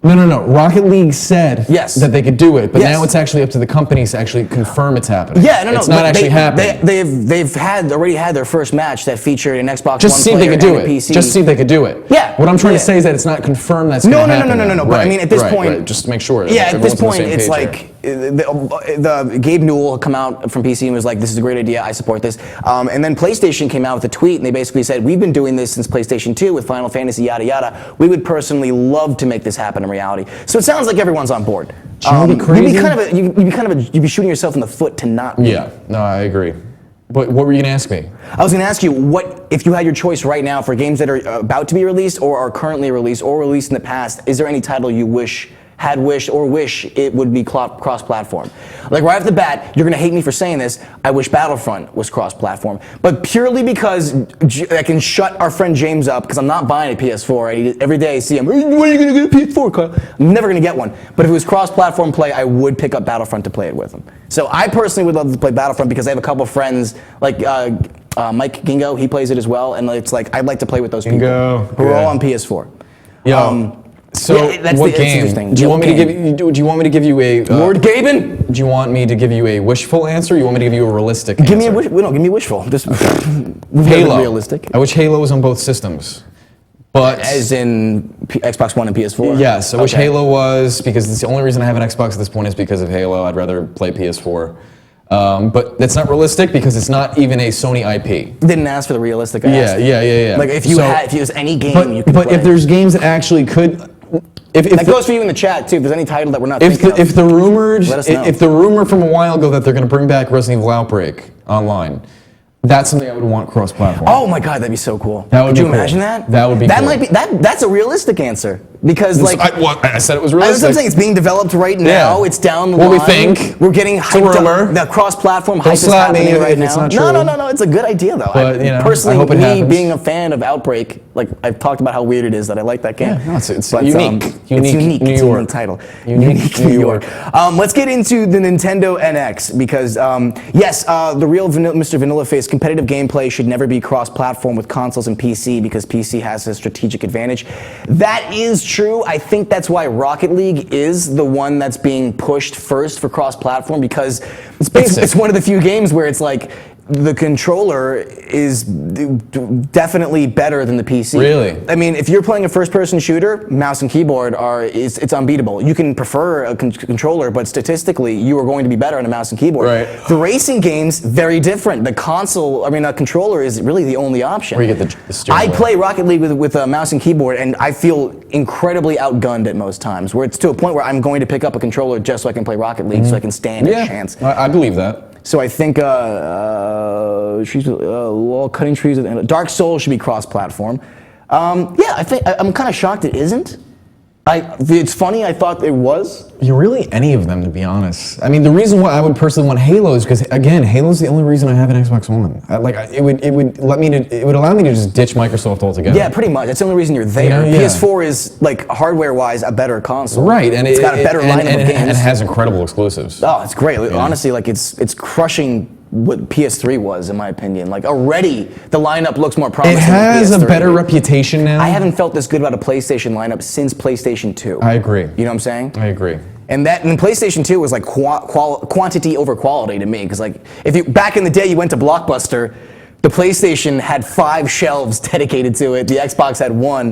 No. Rocket League said Yes. that they could do it, but Yes. now it's actually up to the companies to actually confirm it's happening. Yeah, no. It's not but actually happening. They've already had their first match that featured an Xbox Just One see if they player could do and a it. PC. Just see if they could do it. Yeah. What I'm trying Yeah. to say is that it's not confirmed that's No, going to no, happen. no, yet. but I mean, at this right, point- right. Just to make sure. Yeah, at this everyone's on the point, same it's page like the Gabe Newell come out from PC and was like, "This is a great idea. I support this." And then PlayStation came out with a tweet and they basically said, "We've been doing this since PlayStation 2 with Final Fantasy, yada yada. We would personally love to make this happen in reality." So it sounds like everyone's on board. you know what'd be crazy? You'd be shooting yourself in the foot to not. Be. Yeah. No, I agree. But what were you gonna ask me? I was going to ask you, what if you had your choice right now for games that are about to be released or are currently released or released in the past, is there any title you wish it would be cross-platform? Like right off the bat, you're going to hate me for saying this, I wish Battlefront was cross-platform. But purely because I can shut our friend James up, because I'm not buying a PS4. Every day I see him, when are you going to get a PS4, Kyle? I'm never going to get one. But if it was cross-platform play, I would pick up Battlefront to play it with him. So I personally would love to play Battlefront because I have a couple of friends, like Mike Gingo, he plays it as well, and it's like I'd like to play with those people who are all on PS4. So what game? Do you want me to give you a Lord Gaben? Do you want me to give you a wishful answer? Or you want me to give you a realistic answer? Give me wishful. Just Halo. realistic. I wish Halo was on both systems. But as in Xbox One and PS4? Yes, I wish Halo was, because it's the only reason I have an Xbox at this point is because of Halo. I'd rather play PS4. But that's not realistic because it's not even a Sony IP. Didn't ask for the realistic. Yeah. Like if it was any game you could play. But if there's games that actually could, that goes for you in the chat too. If there's any title that we're not thinking of, if the rumors, let us know. if the rumor from a while ago that they're going to bring back Resident Evil Outbreak online, that's something I would want cross-platform. Oh my god, that'd be so cool. That would Could be you cool. imagine that? That would be that cool. might be that's a realistic answer because I said it was I was realistic. saying it's being developed right now. Yeah. It's down the What we line. think. We're getting It's a hyped rumor. up. The cross-platform hype Don't is slap me happening right if now. it's not No. true. It's a good idea though. But, you know, personally, I hope it me happens. being a fan of Outbreak, like I've talked about how weird it is that I like that game. Yeah, no, it's But, unique. It's Unique unique. New It's a York. unique title. Unique New York. Let's get into the Nintendo NX because yes, the real Mr. Vanilla Face competitive gameplay should never be cross-platform with consoles and PC because PC has a strategic advantage. That is true. I think that's why Rocket League is the one that's being pushed first for cross-platform because It's basic. It's one of the few games where it's like the controller is definitely better than the PC. Really? I mean, if you're playing a first-person shooter, mouse and keyboard it's unbeatable. You can prefer a controller, but statistically, you are going to be better on a mouse and keyboard. Right. The racing games, very different. The a controller is really the only option. Where you get the steering I wheel. play Rocket League with a mouse and keyboard, and I feel incredibly outgunned at most times, where it's to a point where I'm going to pick up a controller just so I can play Rocket League, so I can stand a chance. I believe that. So I think cutting trees. Dark Souls should be cross-platform. I think I'm kind of shocked it isn't. It's funny. I thought it was. Really any of them, to be honest. I mean, the reason why I would personally want Halo is because, again, Halo's the only reason I have an Xbox One. It would allow me to just ditch Microsoft altogether. Yeah, pretty much. That's the only reason you're there. Yeah. PS4 is like hardware-wise a better console. Right, and it's got a better lineup of games. And it has incredible exclusives. Oh, it's great. Honestly, like it's crushing what PS3 was, in my opinion. Like already, the lineup looks more promising. It has than PS3. a better reputation now. I haven't felt this good about a PlayStation lineup since PlayStation 2. I agree. You know what I'm saying? I agree. And PlayStation 2 was like quantity over quality to me, because like back in the day you went to Blockbuster, the PlayStation had 5 shelves dedicated to it. The Xbox had 1.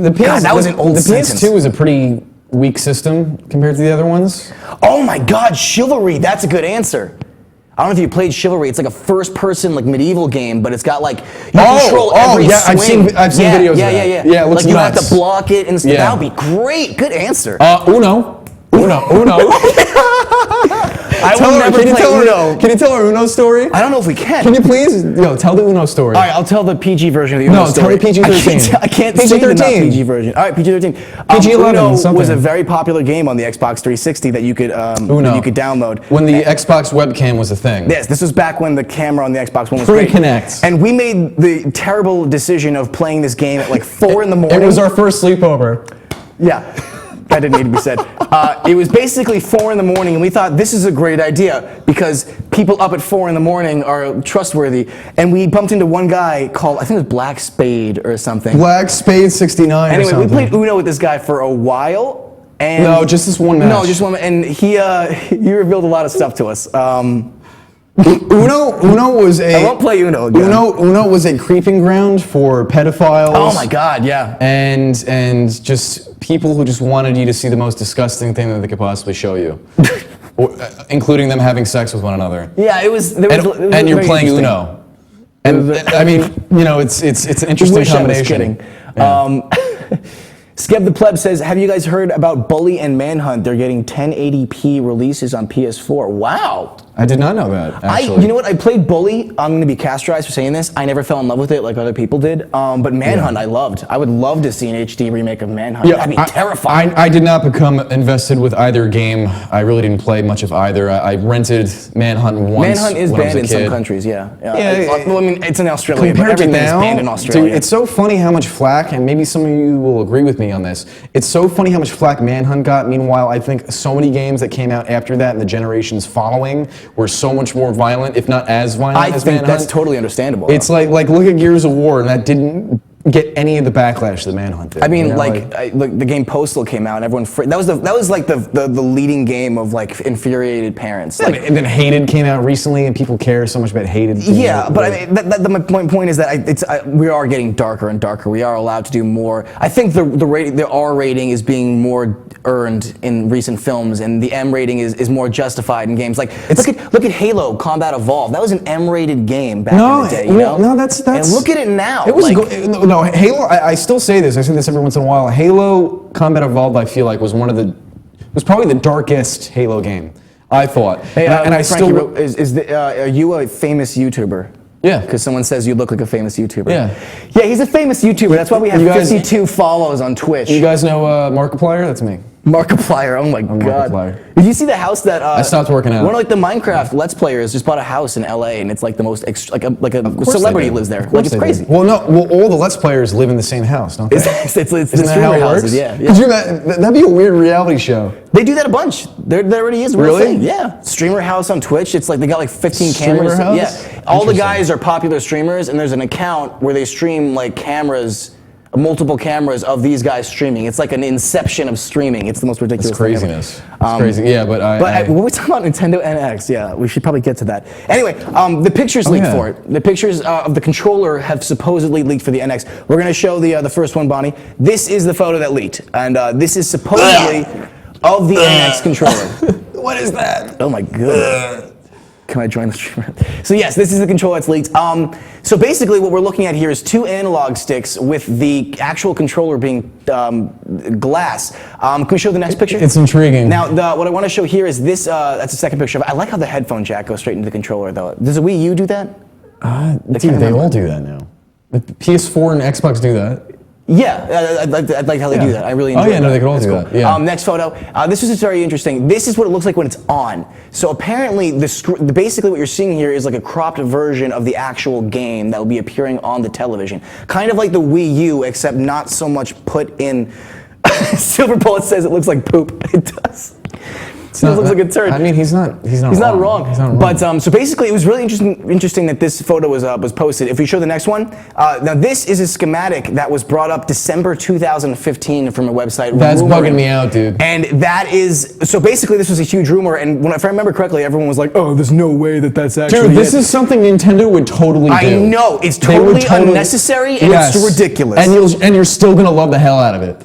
That was an old sentence. The PS2 was a pretty weak system compared to the other ones. Oh my God, Chivalry! That's a good answer. I don't know if you played Chivalry. It's like a first-person, like medieval game, but it's got like you control every swing. I've seen videos of that. Yeah. Yeah, it looks like you nuts. have to block it and stuff. Yeah. That would be great. Good answer. Uno. I will never play Uno. Can you tell our Uno story? I don't know if we can. Can you please? Tell the Uno story. All right, I'll tell the PG version of the Uno No, story. tell the PG-13. I can't say the not PG version. All right, PG-13. PG-11, Uno something. was a very popular game on the Xbox 360 that you could download. When the Xbox webcam was a thing. Yes, this was back when the camera on the Xbox One was Pre-Connect. And we made the terrible decision of playing this game at like 4 in the morning. It was our first sleepover. Yeah. That didn't need to be said. It was basically 4 in the morning, and we thought this is a great idea because people up at 4 in the morning are trustworthy. And we bumped into one guy called, I think it was Black Spade or something. Black Spade 69 Anyway, or something. we played Uno with this guy for a while. And No, just this one match. No, just one. And he revealed a lot of stuff to us. Uno was a. I won't play Uno again. Uno was a creeping ground for pedophiles. Oh my God, yeah. And just people who just wanted you to see the most disgusting thing that they could possibly show you, including them having sex with one another. Yeah, it was. And you're playing Uno. And I mean, it's an interesting combination. I was kidding. Skeb the Pleb says, have you guys heard about Bully and Manhunt? They're getting 1080p releases on PS4. Wow. I did not know that, actually. You know what? I played Bully. I'm going to be castrated for saying this. I never fell in love with it like other people did. But Manhunt, I loved. I would love to see an HD remake of Manhunt. Yeah, That'd be terrifying. I did not become invested with either game. I really didn't play much of either. I rented Manhunt once. Manhunt is when I was banned a in some kid. countries, yeah. Yeah, I mean, it's in Australia, but Compared to everything is now, banned in Australia. dude, it's so funny how much flack, and maybe some of you will agree with me on this. It's so funny how much flack Manhunt got. Meanwhile, I think so many games that came out after that and the generations following were so much more violent, if not as violent I as think Manhunt. that's totally understandable. It's like look at Gears of War, and that didn't get any of the backlash that Manhunt did. I mean, you know, look, the game Postal came out, and everyone that was like the leading game of like infuriated parents. yeah, Like, and then Hated came out recently, and people care so much about Hated. yeah, but I mean, my point is that we are getting darker and darker. We are allowed to do more. I think the R rating is being more earned in recent films, and the M rating is more justified in games. Like look at Halo Combat Evolved. That was an M-rated game back in the day. You know? No, that's. And look at it now. It was like, no Halo. I still say this. I say this every once in a while. Halo Combat Evolved, I feel like, was probably the darkest Halo game. I thought. Hey, and I Frankie still. are you a famous YouTuber? Yeah. Because someone says you look like a famous YouTuber. Yeah. Yeah, he's a famous YouTuber. That's why we have You guys- 52 follows on Twitch. You guys know Markiplier? That's me. Markiplier, oh my god. Markiplier. Did you see the house that I stopped working out. one of like the Minecraft Let's Players just bought a house in LA, and it's like the most like a course celebrity they do. lives there. Of Like course it's they crazy. do. Well, no. Well, all the Let's Players live in the same house, don't they? It's the Isn't that streamer how it houses, works? yeah. Could you that'd be a weird reality show. They do that a bunch. There already is a real Really? thing. Yeah. Streamer house on Twitch. It's like they got like 15 Streamer cameras. house? Yeah. All the Interesting. guys are popular streamers, and there's an account where they stream like cameras, multiple cameras of these guys streaming. It's like an inception of streaming. It's the most ridiculous It's thing ever. craziness. It's crazy. Yeah, but when we talk about Nintendo NX, yeah, we should probably get to that. Anyway, the pictures leaked yeah. for it. The pictures of the controller have supposedly leaked for the NX. We're going to show the first one, Bonnie. This is the photo that leaked, and this is supposedly of the NX controller. what is that? Oh my god. Can I join the stream? So yes, this is the controller that's leaked. So basically what we're looking at here is two analog sticks with the actual controller being glass. Can we show the next picture? It's intriguing. Now, what I want to show here is this, that's the second picture of it. I like how the headphone jack goes straight into the controller though. Does a Wii U do that? Dude, they all do that now. The PS4 and Xbox do that. Yeah, I like how they do Yeah. that. I really Oh, enjoy yeah, that. no, they could all That's do cool. that, yeah. Next photo. This is very interesting. This is what it looks like when it's on. So apparently, basically what you're seeing here is like a cropped version of the actual game that will be appearing on the television. Kind of like the Wii U, except not so much put in. Silver Bullet says it looks like poop. It does. It looks like a turd. I mean, he's not He's not wrong. He's not wrong. But so basically, it was really interesting that this photo was posted. If we show the next one, now this is a schematic that was brought up December 2015 from a website. That's Rumor. bugging me out, dude. And that is so basically, this was a huge rumor. And if I remember correctly, everyone was like, "Oh, there's no way that's actually." Dude, this it." is something Nintendo would totally do. I know it's They would totally unnecessary and Yes. it's ridiculous. And you're still gonna love the hell out of it.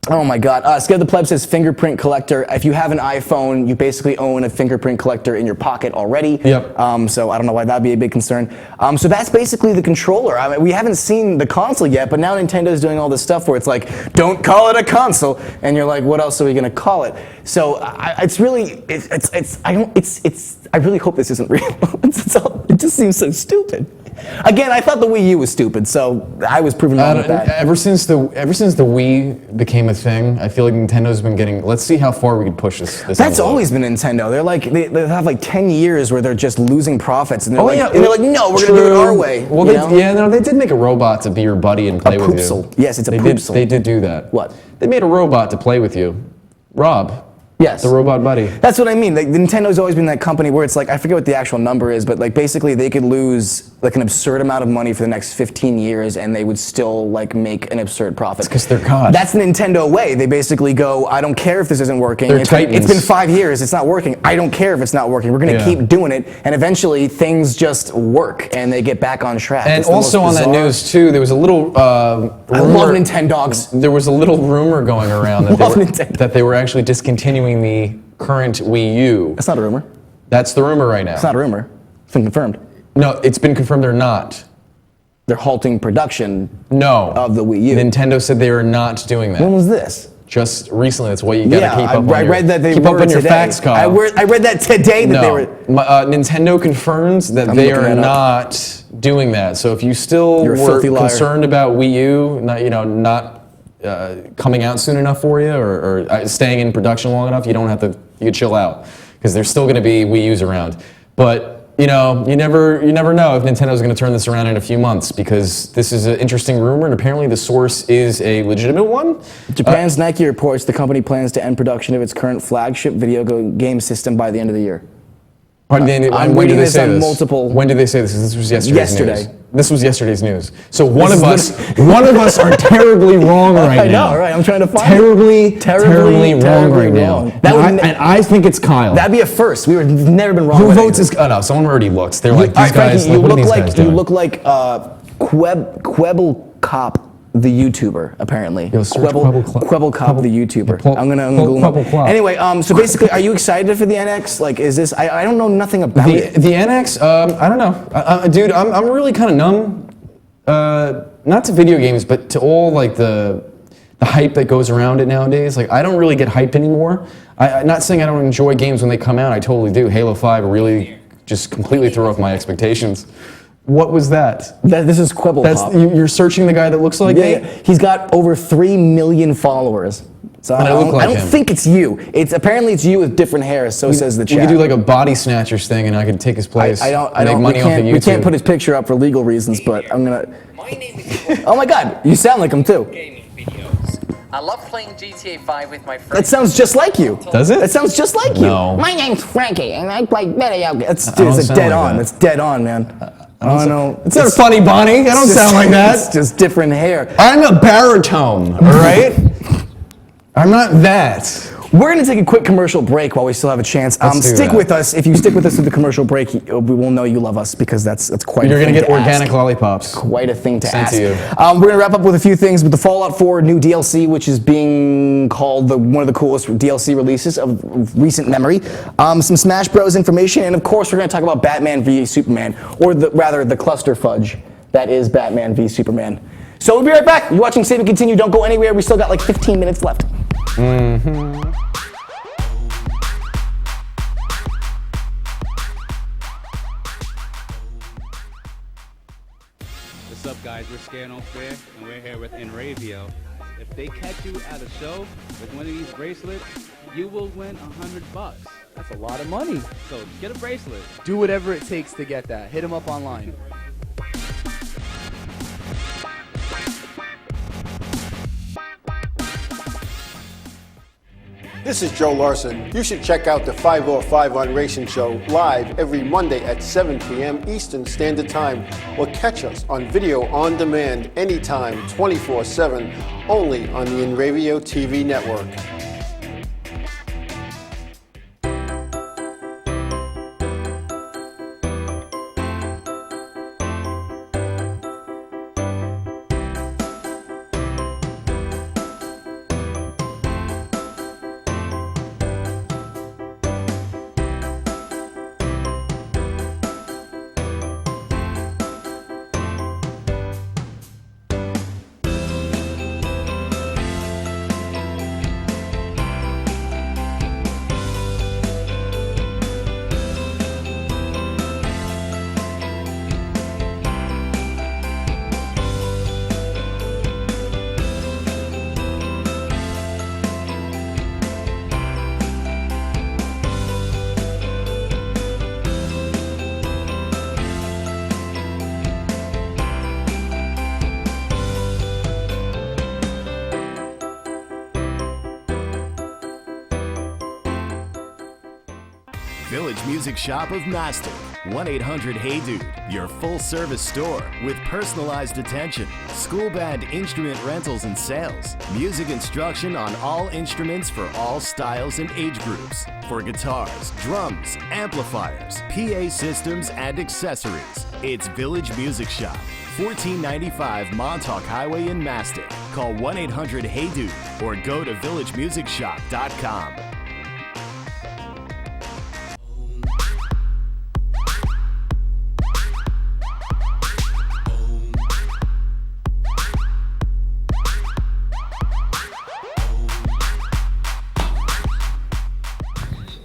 Oh my God. Scared the Pleb says fingerprint collector. If you have an iPhone, you basically own a fingerprint collector in your pocket already. Yep. So I don't know why that'd be a big concern. So that's basically the controller. I mean, we haven't seen the console yet, but now Nintendo's doing all this stuff where it's like, don't call it a console. And you're like, what else are we going to call it? So it's really, I really hope this isn't real. It just seems so stupid. Again, I thought the Wii U was stupid, so I was proven wrong with that. Ever since the Wii became a thing, I feel like Nintendo's been getting. Let's see how far we can push this. That's envelope. always been Nintendo. They're like they have like 10 years where they're just losing profits, and they're like, yeah, and they're like, no, we're gonna do it our way. Well, you know? they did make a robot to be your buddy and play with you. poopsel. Yes, it's a they poopsel. They did do that. What? They made a robot to play with you, Rob. Yes. The robot buddy. That's what I mean. Like, Nintendo's always been that company where it's like, I forget what the actual number is, but like basically they could lose like an absurd amount of money for the next 15 years and they would still like make an absurd profit. Because they're God. That's the Nintendo way. They basically go, I don't care if this isn't working. They're It's titans. been 5 years, it's not working. I don't care if it's not working. We're gonna Yeah. keep doing it, and eventually things just work and they get back on track. And It's the also most on that bizarre- news too, there was a little. I love Nintendogs. There was a little rumor going around that Love Nintendo. that they were actually discontinuing the current Wii U. That's not a rumor. That's the rumor right now. It's not a rumor. It's been confirmed. No, it's been confirmed they're not. They're halting production No. of the Wii U. Nintendo said they are not doing that. When was this? just recently. That's why you gotta keep up on I read that they keep were up on your today. facts, Kyle. I read that today that they No, were. Nintendo confirms that I'm they looking are that up. not doing that. So if you still You're a were filthy liar. concerned about Wii U, not coming out soon enough for you, or staying in production long enough, you can chill out, because there's still going to be Wii U's around. But you never know if Nintendo's going to turn this around in a few months, because this is an interesting rumor, and apparently the source is a legitimate one. Japan's Nike reports the company plans to end production of its current flagship video game system by the end of the year. I'm reading this on multiple- When did they say this? This was yesterday's Yesterday. news. This was yesterday's news. So one of us are terribly wrong right I now. know, right? I'm trying to find Terribly wrong right now. And I think it's Kyle. That'd be a first. We would never been wrong. Who with votes anything. is? Oh no, someone already looks. They're like, All right, these guys. Frankie, Like, what are these guys doing? you look like Quebble Cop, the YouTuber, apparently. Yo, search Quebble Cop, the YouTuber. I'm gonna Google Quebble him. Cop. Anyway, so basically, are you excited for the NX? Like, is this? I don't know nothing about it. The NX, I don't know, dude. I'm really kind of numb, not to video games, but to all like the hype that goes around it nowadays. Like, I don't really get hype anymore. I'm not saying I don't enjoy games when they come out. I totally do. Halo 5 really just completely threw off my expectations. What was that? This is Quebble Cop. You're searching the guy that looks like me? Yeah. He's got over 3 million followers. So And I look like don't him. think it's you. Apparently it's you with different hair. So says the We chat. could do like a body snatchers thing, and I could take his place. I don't. and make money off of YouTube. We can't put his picture up for legal reasons, but I'm gonna. My name is Oh my God! You sound like him too. gaming videos. I love playing GTA 5 with my That friends. sounds just like you. Does it? That sounds just like No. you. My name's Frankie, and I play video games. don't It's sound dead like on. that. It's dead on, man. I don't know. It's not funny, Bonnie. I don't sound like It's that. just different hair. I'm a baritone, all right? I'm not that. We're going to take a quick commercial break while we still have a chance. Let's do Stick that. with us. If you stick with us through the commercial break, we will know you love us, because that's quite You're a thing gonna get to ask. organic lollipops. Quite a thing to Sent ask. to you. We're going to wrap up with a few things with the Fallout 4 new DLC, which is being called one of the coolest DLC releases of recent memory. Some Smash Bros. Information, and of course, we're going to talk about Batman v Superman, or rather the cluster fudge that is Batman v Superman. So we'll be right back. You're watching Save and Continue. Don't go anywhere. We still got like 15 minutes left. What's up, guys? We're Scared No Fair, and we're here with Inravio. If they catch you at a show with one of these bracelets, you will win $100. That's a lot of money. So get a bracelet. Do whatever it takes to get that. Hit them up online. This is Joe Larson. You should check out the 505 on Racing Show live every Monday at 7 p.m. Eastern Standard Time, or catch us on video on demand anytime, 24/7, only on the Inravio TV network. Village Music Shop of Mastic. 1-800-HEY-DUDE. Your full-service store with personalized attention, school band instrument rentals and sales, music instruction on all instruments for all styles and age groups, for guitars, drums, amplifiers, PA systems, and accessories. It's Village Music Shop. 1495 Montauk Highway in Mastic. Call 1-800-HEY-DUDE or go to villagemusicshop.com.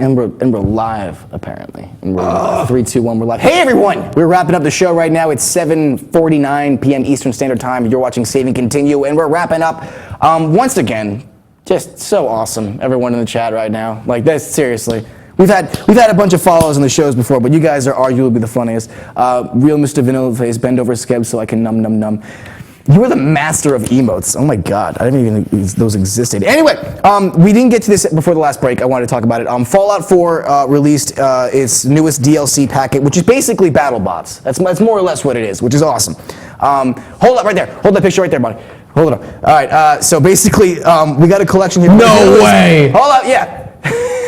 And we're live, apparently. And we're 3, 2, 1, we're live. Hey everyone! We're wrapping up the show right now. It's 7:49 p.m. Eastern Standard Time. You're watching Save and Continue, and we're wrapping up. Once again, just so awesome, everyone in the chat right now. Like this, seriously. We've had a bunch of follows on the shows before, but you guys are arguably the funniest. Real Mr. Vanilla Face, bend over Skeb so I can num. You were the master of emotes. Oh my God, I didn't even know those existed. Anyway, we didn't get to this before the last break. I wanted to talk about it. Fallout 4 released its newest DLC packet, which is basically battle bots. That's more or less what it is, which is awesome. Hold up right there. Hold that picture right there, buddy. Hold it up. All right, so basically, we got a collection here. No way. Hold up, yeah.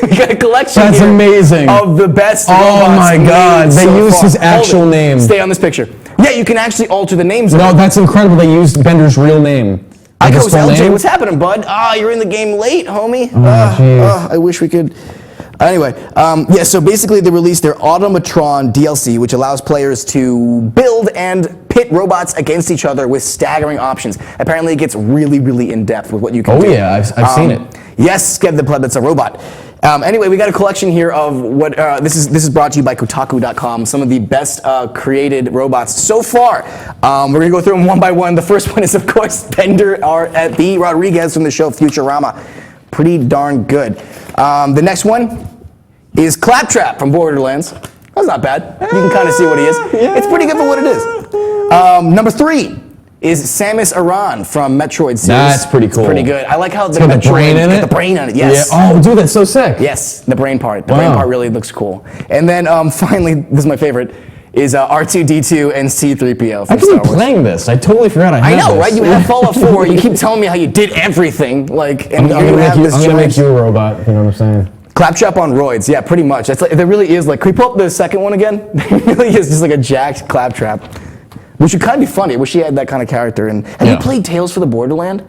We got a collection That's here amazing. of the best Oh robots my God, made they so used far. his Hold actual it. name. Stay on this picture. Yeah, you can actually alter the names. No, that's incredible. They used Bender's real name. I Like goes his full LJ. name? What's happening, bud? You're in the game late, homie. jeez. I wish we could. Anyway, yeah, so basically they released their Automatron DLC, which allows players to build and pit robots against each other with staggering options. Apparently it gets really, really in-depth with what you can do. Oh yeah, I've seen it. Yes, Skev the Pleb, that's a robot. Anyway, we got a collection here of what, this is brought to you by Kotaku.com, some of the best created robots so far. We're gonna go through them one by one. The first one is, of course, Bender B. Rodriguez from the show Futurama. Pretty darn good. The next one is Claptrap from Borderlands. That's not bad. You can kind of see what he is. Yeah. It's pretty good for what it is. Number 3 is Samus Aran from Metroid series. That's pretty cool. It's pretty good. I like how the got the Metroid brain in got it? the brain on it. Yes. Yeah. Oh, dude, that's so sick. Yes, the brain part. The Wow. brain part really looks cool. And then finally, this is my favorite, is R2-D2 and C-3PO I from keep Star Wars. playing this. I totally forgot I had I know, this. right? You have Fallout 4. You keep telling me how you did everything, like, and I'm you're gonna have this make giant you a robot. You know what I'm saying? Claptrap on roids. Yeah, pretty much. That's like, there really is like. Can we pull up the second one again? There really is just like a jacked Claptrap, which would kind of be funny. I wish he had that kind of character. And have you played Tales for the Borderland?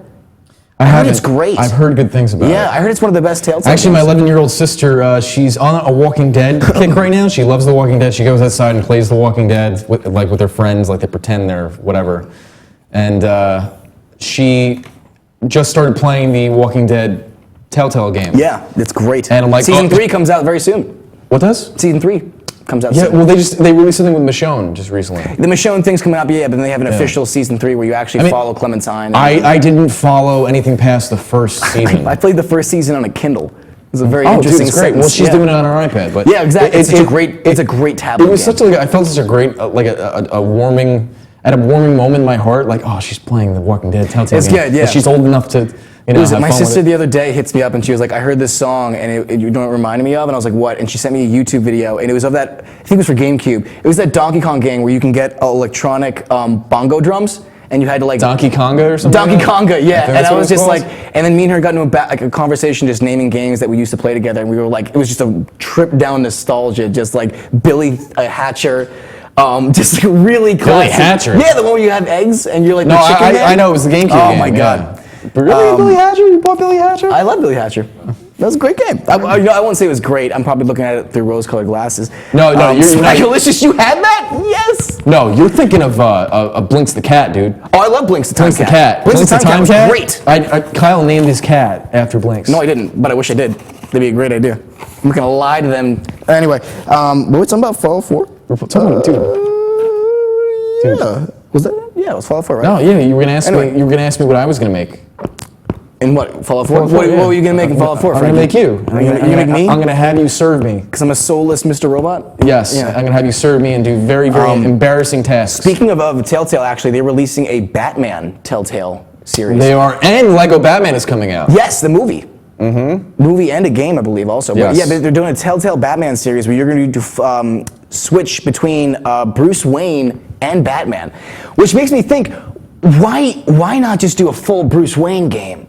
I heard it's great. I've heard good things about it. Yeah, I heard it's one of the best Tales. Actually, my 11-year-old sister, she's on a Walking Dead kick right now. She loves The Walking Dead. She goes outside and plays The Walking Dead with her friends, like they pretend they're whatever. And she just started playing the Walking Dead Telltale game. Yeah, it's great. And I'm like, Season 3 comes out very soon. What does? Season 3 comes out Yeah, soon. well, they released something with Michonne just recently. The Michonne thing's coming up, yeah, but then they have an official Season 3 where you actually follow Clementine. I didn't follow anything past the first season. I played the first season on a Kindle. It was a very Oh, dude, interesting it's great. sentence. Well, she's Yeah. doing it on her iPad, but Yeah, exactly. It's a great tablet. It was game. such I felt such a great, like a warming moment in my heart. Like, oh, she's playing the Walking Dead Telltale It's game. good, yeah. But she's old enough to, you know, have My fun with sister it. the other day hits me up and she was like, I heard this song and you know what it reminded me of? And I was like, what? And she sent me a YouTube video and it was of that, I think it was for GameCube. It was that Donkey Kong game where you can get electronic bongo drums and you had to like... Donkey Konga or something? Donkey like that? Konga, yeah. And that's I what was it's just called? like, and then me and her got into a conversation just naming games that we used to play together and we were like, it was just a trip down nostalgia, just like Billy Hatcher. Just like really classic. Hatcher? Yeah, the one where you have eggs and you're like No, the chicken man. I know, it was the GameCube Oh game. my yeah. God. But really, Billy Hatcher? You bought Billy Hatcher? I love Billy Hatcher. That was a great game. I won't say it was great. I'm probably looking at it through rose-colored glasses. No, you're not. Speckalicious, you had that? Yes. No, you're thinking of Blinks the Cat, dude. Oh, I love Blinks the Time Blinks the Cat. Cat. Blinks the Time Cat was great. Kyle named his cat after Blinks. No, I didn't, but I wish I did. That'd be a great idea. I'm not gonna lie to them. Anyway, what was something about Fallout 4? Dude. Yeah. Was that? Yeah, it was Fallout 4, right? No, yeah, you were gonna ask Anyway. me. You were gonna ask me what I was gonna make. In what? Fallout 4? Fallout 4, What yeah. were you gonna make in Fallout 4? I'm gonna make you. You're gonna make me? I'm gonna have you serve me. Because I'm a soulless Mr. Robot? Yes, Yeah. I'm gonna have you serve me and do very, very embarrassing tasks. Speaking of Telltale, actually, they're releasing a Batman Telltale series. They are, and Lego Batman is coming out. Yes, the movie. Movie and a game, I believe, also. But Yes. yeah, they're doing a Telltale Batman series where you're going to switch between Bruce Wayne and Batman, which makes me think, why not just do a full Bruce Wayne game?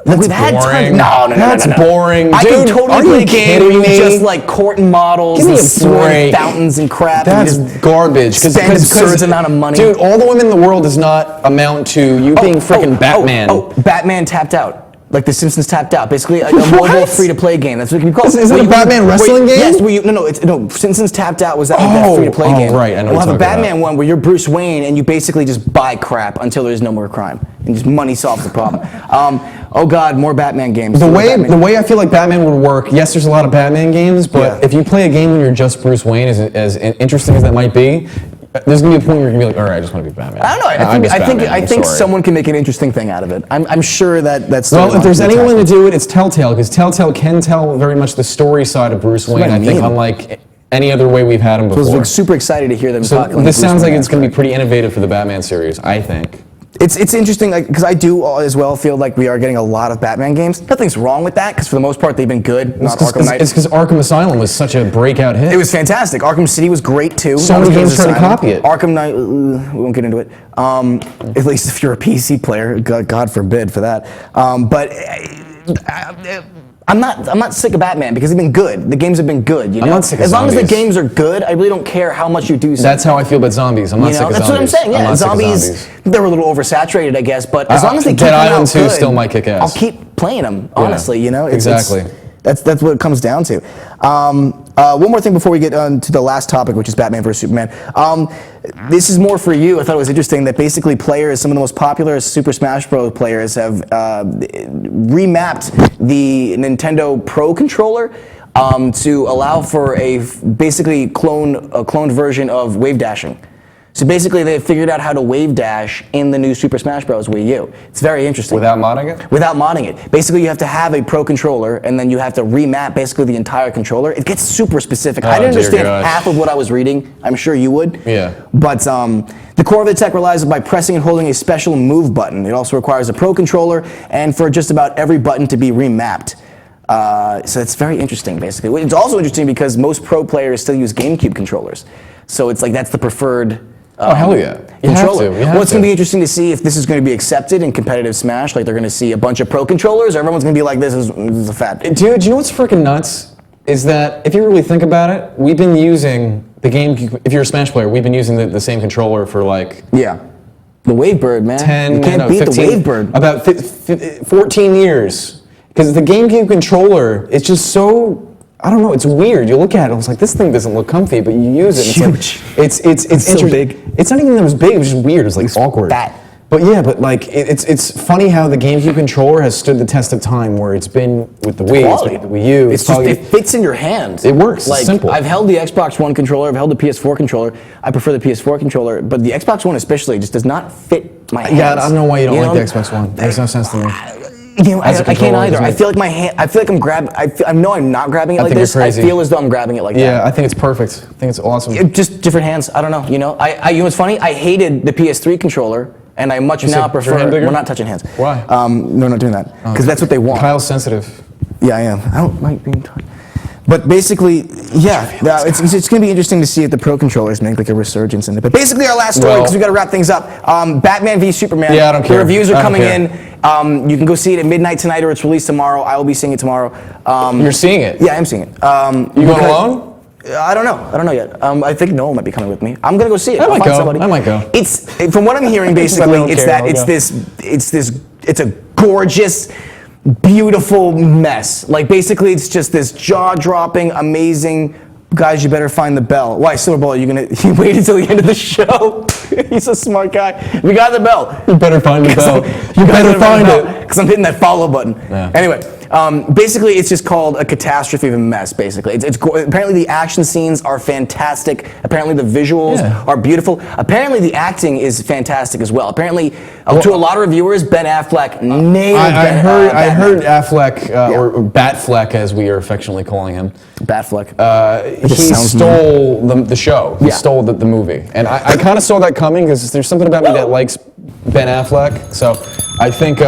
Like we've had boring. No. That's boring. I Dude, can totally are play you a game kidding where you me? just like courting models Give me and a swirling break. fountains and crap. That's and you just garbage. spend absurd amount of money. Dude, all the women in the world does not amount to you being freaking Batman. Batman tapped out. Like The Simpsons Tapped Out, basically a mobile free-to-play game. That's what it can be called. Is it a Batman wrestling game? Yes, no. Simpsons Tapped Out was that free-to-play game. Right, I know We'll what have a you're talking Batman about. one where you're Bruce Wayne and you basically just buy crap until there's no more crime, and just money solves the problem. Oh God, more Batman games. The More Batman. way I feel like Batman would work, yes, there's a lot of Batman games, but Yeah. if you play a game when you're just Bruce Wayne, as interesting as that might be, there's gonna be a point where you're gonna be like, all right, I just want to be Batman. I don't know. I'm just Batman, I I'm think sorry. someone can make an interesting thing out of it. I'm sure that's. Well, if there's anyone to do it, it's Telltale, because Telltale can tell very much the story side of Bruce Wayne. what I I think mean. unlike any other way we've had him I was before. like, super excited to hear them So talking. this sounds like it's going to be pretty innovative for the Batman series, I think. It's interesting, like, because I do as well feel like we are getting a lot of Batman games. Nothing's wrong with that, because for the most part they've been good. Not Arkham Knight. It's because Arkham Asylum was such a breakout hit. It was fantastic. Arkham City was great too. So Not many as good games as try to Asylum. copy it. Arkham Knight, we won't get into it. At least if you're a PC player, God forbid for that. But I'm not sick of Batman because they've been good. The games have been good. You know? I'm not sick of as long as the zombies. games are good, I really don't care how much you do. That's how I feel about zombies. I'm not You sick know, of that's zombies. what I'm saying. I'm Yeah, not sick of zombies. They were a little oversaturated, I guess. But as long as they keep Dead coming Island out 2 good, still might kick ass. I'll keep playing them. Honestly, you know. Exactly. That's what it comes down to. One more thing before we get on to the last topic, which is Batman vs Superman. This is more for you. I thought it was interesting that basically players, some of the most popular Super Smash Bros. Players, have remapped the Nintendo Pro controller to allow for basically cloned version of wave dashing. So basically, they figured out how to wave dash in the new Super Smash Bros. Wii U. It's very interesting. Without modding it? Without modding it. Basically, you have to have a Pro controller, and then you have to remap basically the entire controller. It gets super specific. I didn't dear understand gosh. half of what I was reading. I'm sure you would. Yeah. But the core of the tech relies by pressing and holding a special move button. It also requires a Pro controller, and for just about every button to be remapped. So it's very interesting, basically. It's also interesting because most Pro players still use GameCube controllers. So it's like that's the preferred. Oh, hell yeah. You have Controller. to. You have Well, it's going to. to be interesting to see if this is going to be accepted in competitive Smash. Like they're going to see a bunch of Pro controllers, or everyone's going to be like, this is a fad. Dude, do you know what's freaking nuts? Is that if you really think about it, we've been using the GameCube. If you're a Smash player, we've been using the same controller for like Yeah. The Wavebird, man. 10, you can't beat 15, the Wavebird. About 14 years. Because the GameCube controller, it's just so, I don't know, it's weird. You look at it, it's like, this thing doesn't look comfy, but you use it. And Huge. It's so interesting. big. It's not even that it was big, it was just weird. It was like awkward. fat. But yeah, but like, it's funny how the GameCube controller has stood the test of time, where it's been with the Wii, it's Quality. been with the Wii U. It's just, it fits in your hand. It works, it's Like, simple. I've held the Xbox One controller, I've held the PS4 controller. I prefer the PS4 controller, but the Xbox One especially just does not fit my hands. Yeah, I don't know why you don't like know? the Xbox One. Makes no sense to me. You know, As a I can't controller, either. doesn't I it? feel like my hand. I feel like I'm I know I'm not grabbing it I like think you're this. I crazy. feel as though I'm grabbing it like Yeah, that. I think it's perfect. I think it's awesome. Just different hands. I don't know. You know, you know what's funny? I hated the PS3 controller, and I much now said, is prefer. your hand bigger? We're not touching hands. Why? No, we're not doing that because that's what they want. Kyle's sensitive. Yeah, I am. I don't like being touched. But basically, yeah, it's going to be interesting to see if the Pro controllers make like a resurgence in it. But basically, our last story, Well- because we got to wrap things up. Batman v Superman. Yeah, I don't care. The reviews are I don't coming care. in. You can go see it at midnight tonight, or it's released tomorrow. I will be seeing it tomorrow. You're seeing it? Yeah, I'm seeing it. You going alone? I don't know yet. I think Noel might be coming with me. I'm gonna go see it. I I'll might find go. somebody. I might go. It's from what I'm hearing, basically, don't it's care. that I'll it's a gorgeous, beautiful mess. Like basically, it's just this jaw-dropping, amazing. Guys, you better find the bell. Why, Silverball? You wait until the end of the show? He's a smart guy. We got the bell. You better find the bell. You better find it. Because I'm hitting that follow button. Yeah. Anyway, basically, it's just called a catastrophe of a mess, basically. Apparently, the action scenes are fantastic. Apparently, the visuals are beautiful. Apparently, the acting is fantastic as well. Apparently, to a lot of reviewers, Ben Affleck nailed I heard Batman. Affleck, or Batfleck as we are affectionately calling him. Batfleck. He stole the show. He Yeah. stole the movie. And I kind of saw that coming because there's something about me that likes Ben Affleck. So I think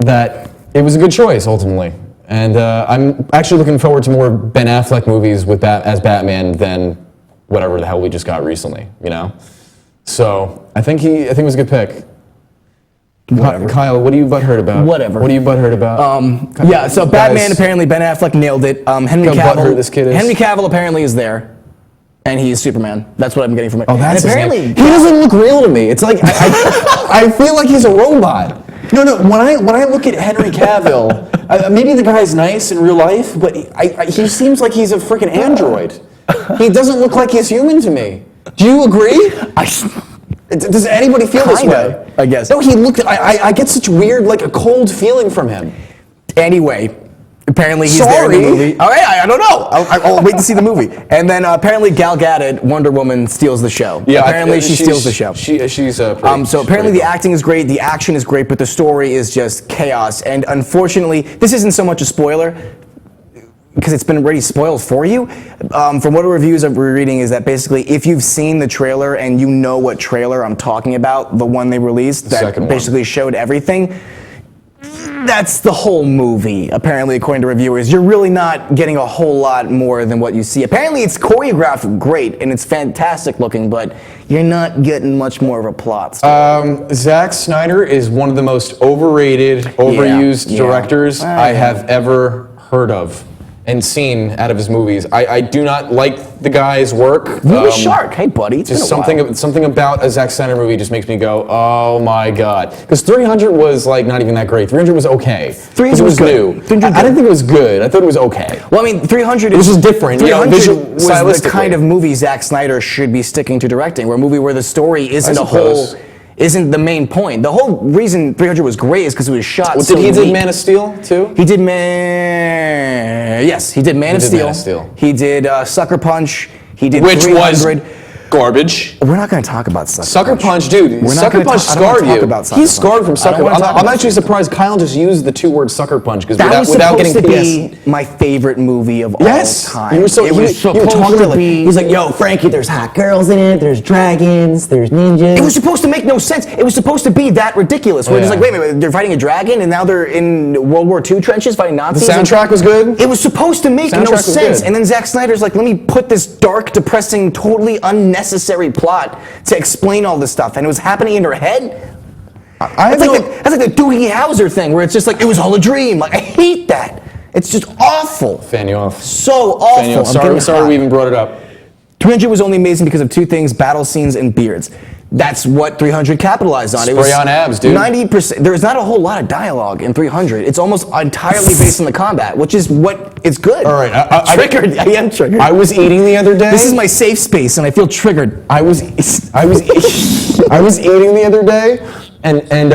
that it was a good choice ultimately. And I'm actually looking forward to more Ben Affleck movies with as Batman than whatever the hell we just got recently, you know? So I think it was a good pick. Whatever. Kyle, what are you butthurt about? Whatever. What are you butthurt about? Yeah, so Batman, apparently Ben Affleck nailed it. Henry Look how Cavill. butthurt this kid is. Henry Cavill apparently is there. And he is Superman. That's what I'm getting from it. Oh, that's and his apparently name. He doesn't look real to me. It's like I feel like he's a robot. No. When I look at Henry Cavill, maybe the guy's nice in real life, but he seems like he's a freaking android. He doesn't look like he's human to me. Do you agree? Does anybody feel this way? I guess. No, he looked. I get such weird, like a cold feeling from him. Anyway, apparently he's there in the movie. All right, I don't know. I'll wait to see the movie. And then apparently Gal Gadot, Wonder Woman, steals the show. Yeah, apparently she steals the show. She's so apparently the acting is great, the action is great, but the story is just chaos. And unfortunately, this isn't so much a spoiler, because it's been already spoiled for you. From what the reviews I'm reading is that basically if you've seen the trailer and you know what trailer I'm talking about, the one they released that basically showed everything, that's the whole movie, apparently, according to reviewers. You're really not getting a whole lot more than what you see. Apparently, it's choreographed great, and it's fantastic looking, but you're not getting much more of a plot story. Zack Snyder is one of the most overrated, overused directors I have ever heard of and seen out of his movies. I do not like the guy's work. Movie Shark, hey buddy, it's just been a while. something about a Zack Snyder movie just makes me go, oh my god. Because 300 was like not even that great. 300 was okay. 300 was new. I didn't think it was good. I thought it was okay. Well, I mean, 300 it was just different. 300 was the kind of movie Zack Snyder should be sticking to directing, where a movie where the story isn't the main point. The whole reason 300 was great is because it was shot so Did he weak. did Man of Steel too? He did Yes, he did Man of Steel. He did Sucker Punch. He did Which 300. was garbage. We're not going to talk about Sucker Punch, dude. Sucker Punch scarred you. He's scarred from Sucker Punch. I'm actually surprised Kyle just used the two words Sucker Punch because without getting supposed to be my favorite movie of all time. You were talking about he's like, yo, Frankie, there's hot girls in it, there's dragons, there's ninjas. It was supposed to make no sense. It was supposed to be that ridiculous. Where it's like, wait a minute, they're fighting a dragon and now they're in World War II trenches fighting Nazis. The soundtrack was good. It was supposed to make no sense. And then Zack Snyder's like, let me put this dark, depressing, totally unnecessary plot to explain all this stuff, and it was happening in her head. That's like the Doogie Howser thing, where it's just like it was all a dream. Like I hate that. It's just awful. Fan you off. So awful. Sorry we even brought it up. 300 was only amazing because of two things: battle scenes and beards. That's what 300 capitalized on. Spray it was on abs, dude. 90%. There's not a whole lot of dialogue in 300. It's almost entirely based on the combat, which is what it's good. All right, triggered. I am triggered. I was eating the other day. This is my safe space, and I feel triggered. I was eating the other day, and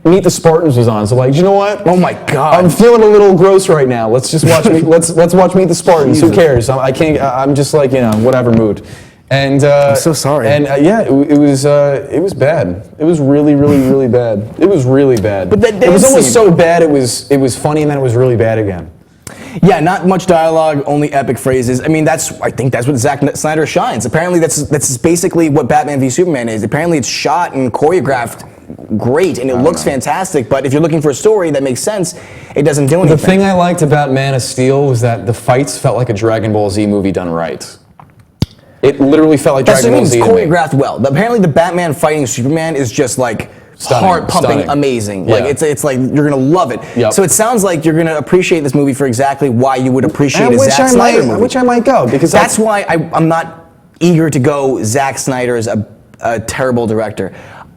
Meet the Spartans was on. So like, you know what? Oh my god! I'm feeling a little gross right now. Let's just watch let's watch Meet the Spartans. Jesus. Who cares? I can't. I'm just like whatever mood. And I'm so sorry. And it was bad. It was really bad. It was really bad. But it was almost so bad it was funny, and then it was really bad again. Yeah, not much dialogue, only epic phrases. I mean, I think that's what Zack Snyder shines. Apparently, that's basically what Batman v Superman is. Apparently, it's shot and choreographed great, and it looks fantastic. But if you're looking for a story that makes sense, it doesn't do anything. The thing I liked about Man of Steel was that the fights felt like a Dragon Ball Z movie done right. It literally felt like Dragon Ball Z. It's choreographed well. Apparently, the Batman fighting Superman is just like heart-pumping, amazing. Yeah. Like it's like you're gonna love it. Yep. So it sounds like you're gonna appreciate this movie for exactly why you would appreciate a Zack Snyder movie. Which I might go because that's why I'm not eager to go. Zack Snyder is a terrible director.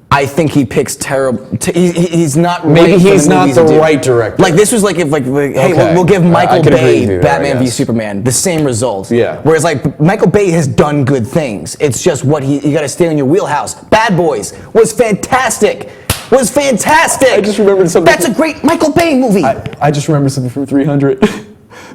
I think he picks terrible. He's not. Maybe right he's not the right director. Like this was like if hey, we'll give Michael Bay Batman v Superman the same result. Yeah. Whereas like Michael Bay has done good things. It's just what you got to stay in your wheelhouse. Bad Boys was fantastic. I just remembered something. That's a great Michael Bay movie. I just remembered something from 300.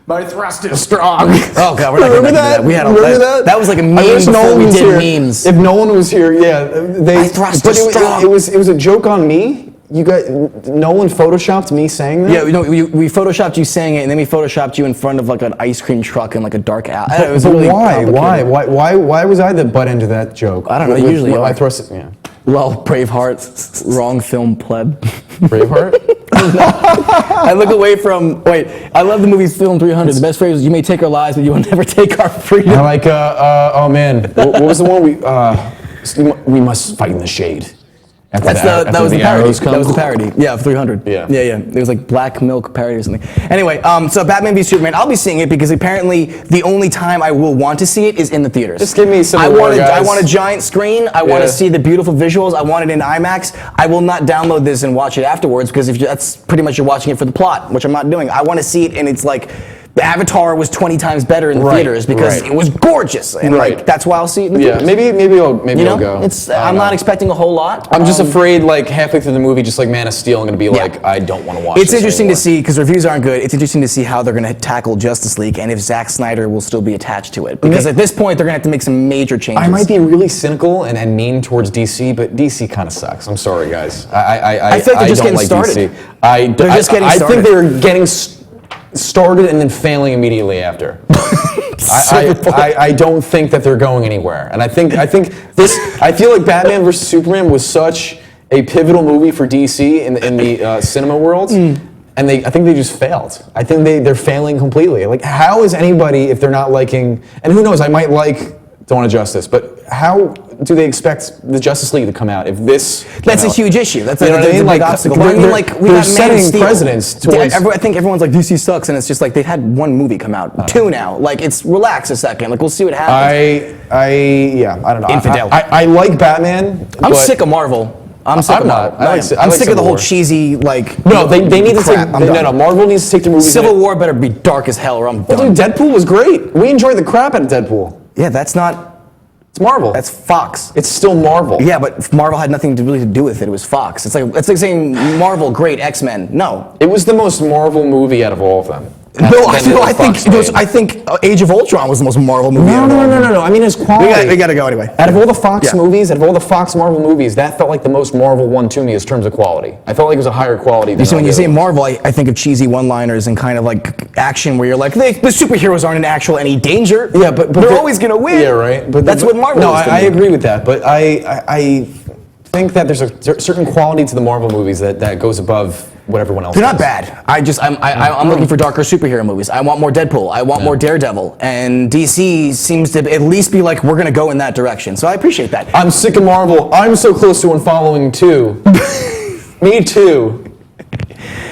My thrust is strong. Oh god, we're not remember that? We had that? That was like a meme before we did memes. If no one was here, my thrust is strong. It was a joke on me. You got Nolan photoshopped me saying that. Yeah, we photoshopped you saying it, and then we photoshopped you in front of like an ice cream truck in like a dark alley. But, it was really why was I the butt into that joke? I don't know. Usually, I thrust it. Yeah. Well, Braveheart, wrong film, pleb. Braveheart? I look away from. Wait, I love the movie Film 300. The best phrase is, "You may take our lives, but you will never take our freedom." I like. Oh man, what was the one we must fight in the shade. After That was after the parody. arrows come. That was the parody. Yeah, of 300. Yeah. Yeah. It was like Black Milk parody or something. Anyway, so Batman v Superman, I'll be seeing it because apparently the only time I will want to see it is in the theaters. Just give me some I more, want guys. I want a giant screen. I want Yeah. to see the beautiful visuals. I want it in IMAX. I will not download this and watch it afterwards because that's pretty much you're watching it for the plot, which I'm not doing. I want to see it and it's like Avatar was 20 times better in the theaters because it was gorgeous, and like that's why I'll see it in the theaters. Maybe I'll go. I'm not expecting a whole lot. I'm just afraid, like halfway through the movie, just like Man of Steel, I'm gonna be like, I don't want to watch. It's this interesting anymore. to see because reviews aren't good. It's interesting to see how they're going to tackle Justice League and if Zack Snyder will still be attached to it. Because at this point, they're going to have to make some major changes. I might be really cynical and mean towards DC, but DC kind of sucks. I'm sorry, guys. I feel like they're just don't getting like started. DC. They're just getting started. I think they're getting started and then failing immediately after. I don't think that they're going anywhere, and I think this. I feel like Batman vs Superman was such a pivotal movie for DC in the cinema world. And I think they just failed. I think they're failing completely. Like, how is anybody, if they're not liking, and who knows, I might like Dawn of Justice, but how do they expect the Justice League to come out if this? That's a huge issue. That's you know what I mean? a Like, big obstacle. they're, I mean, like we they're got Man of setting Steel. precedents towards. I think everyone's like DC sucks, and it's just like they've had one movie come out, two now. Like it's relax a second. Like we'll see what happens. I don't know. Infidel. I like Batman. I'm but sick of Marvel. I'm sick of not. Marvel. I I'm like sick of the Civil whole War. cheesy like. No, they need to take. crap. I'm done. No, Marvel needs to take the movies. Civil War better be dark as hell, or I'm done. Well, dude, Deadpool was great. We enjoyed the crap out of Deadpool. Yeah, that's not. It's Marvel. That's Fox. It's still Marvel. Yeah, but Marvel had nothing to really to do with it. It was Fox. It's like saying Marvel, great, X-Men. No. It was the most Marvel movie out of all of them. No, I think Age of Ultron was the most Marvel movie. No. I mean, it's quality. We gotta go anyway. Out of all the Fox movies, out of all the Fox Marvel movies, that felt like the most Marvel one to me in terms of quality. I felt like it was a higher quality. You see, when you say Marvel, I think of cheesy one-liners and kind of like action where you're like, the superheroes aren't in actual any danger. Yeah, but they're always gonna win. Yeah, right. But that's what Marvel No, is to I me. agree with that. But I think that there's a certain quality to the Marvel movies that goes above what everyone else They're not does. bad. I'm looking for darker superhero movies. I want more Deadpool. I want more Daredevil. And DC seems to at least be like, we're going to go in that direction. So I appreciate that. I'm sick of Marvel. I'm so close to unfollowing too. Me too.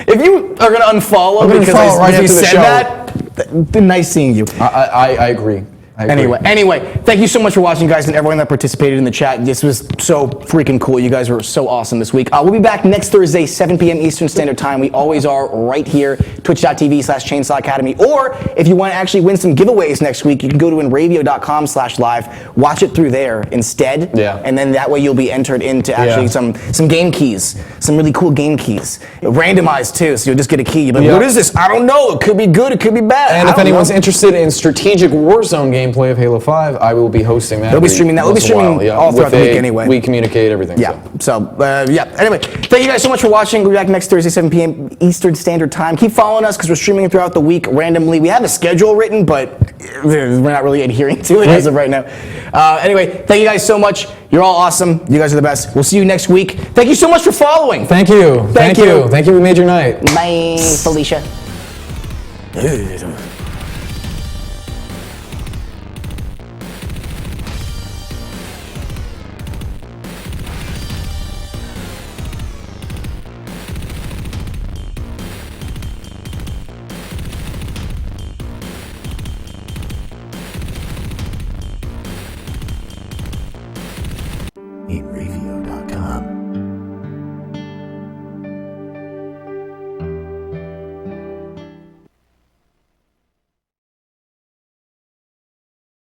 If you are going to unfollow because right you after the said show. that, then nice seeing you. I agree. Anyway, thank you so much for watching, guys, and everyone that participated in the chat. This was so freaking cool. You guys were so awesome this week. We'll be back next Thursday, 7 p.m. Eastern Standard Time. We always are right here, twitch.tv/Chainsaw Academy. Or if you want to actually win some giveaways next week, you can go to Inravio.com/live. Watch it through there instead. Yeah. And then that way you'll be entered into actually some game keys, some really cool game keys. Randomized too, so you'll just get a key. You'll be like, what is this? I don't know. It could be good. It could be bad. And if anyone's interested in strategic Warzone gameplay of Halo 5, I will be hosting that. They'll be streaming that. We'll be streaming all throughout the week anyway. We communicate everything. Yeah. So, Anyway, thank you guys so much for watching. We'll be back next Thursday, 7 p.m. Eastern Standard Time. Keep following us because we're streaming it throughout the week randomly. We have a schedule written, but we're not really adhering to it as of right now. Anyway, thank you guys so much. You're all awesome. You guys are the best. We'll see you next week. Thank you so much for following. Thank you. Thank you. We made your night. Bye, Felicia.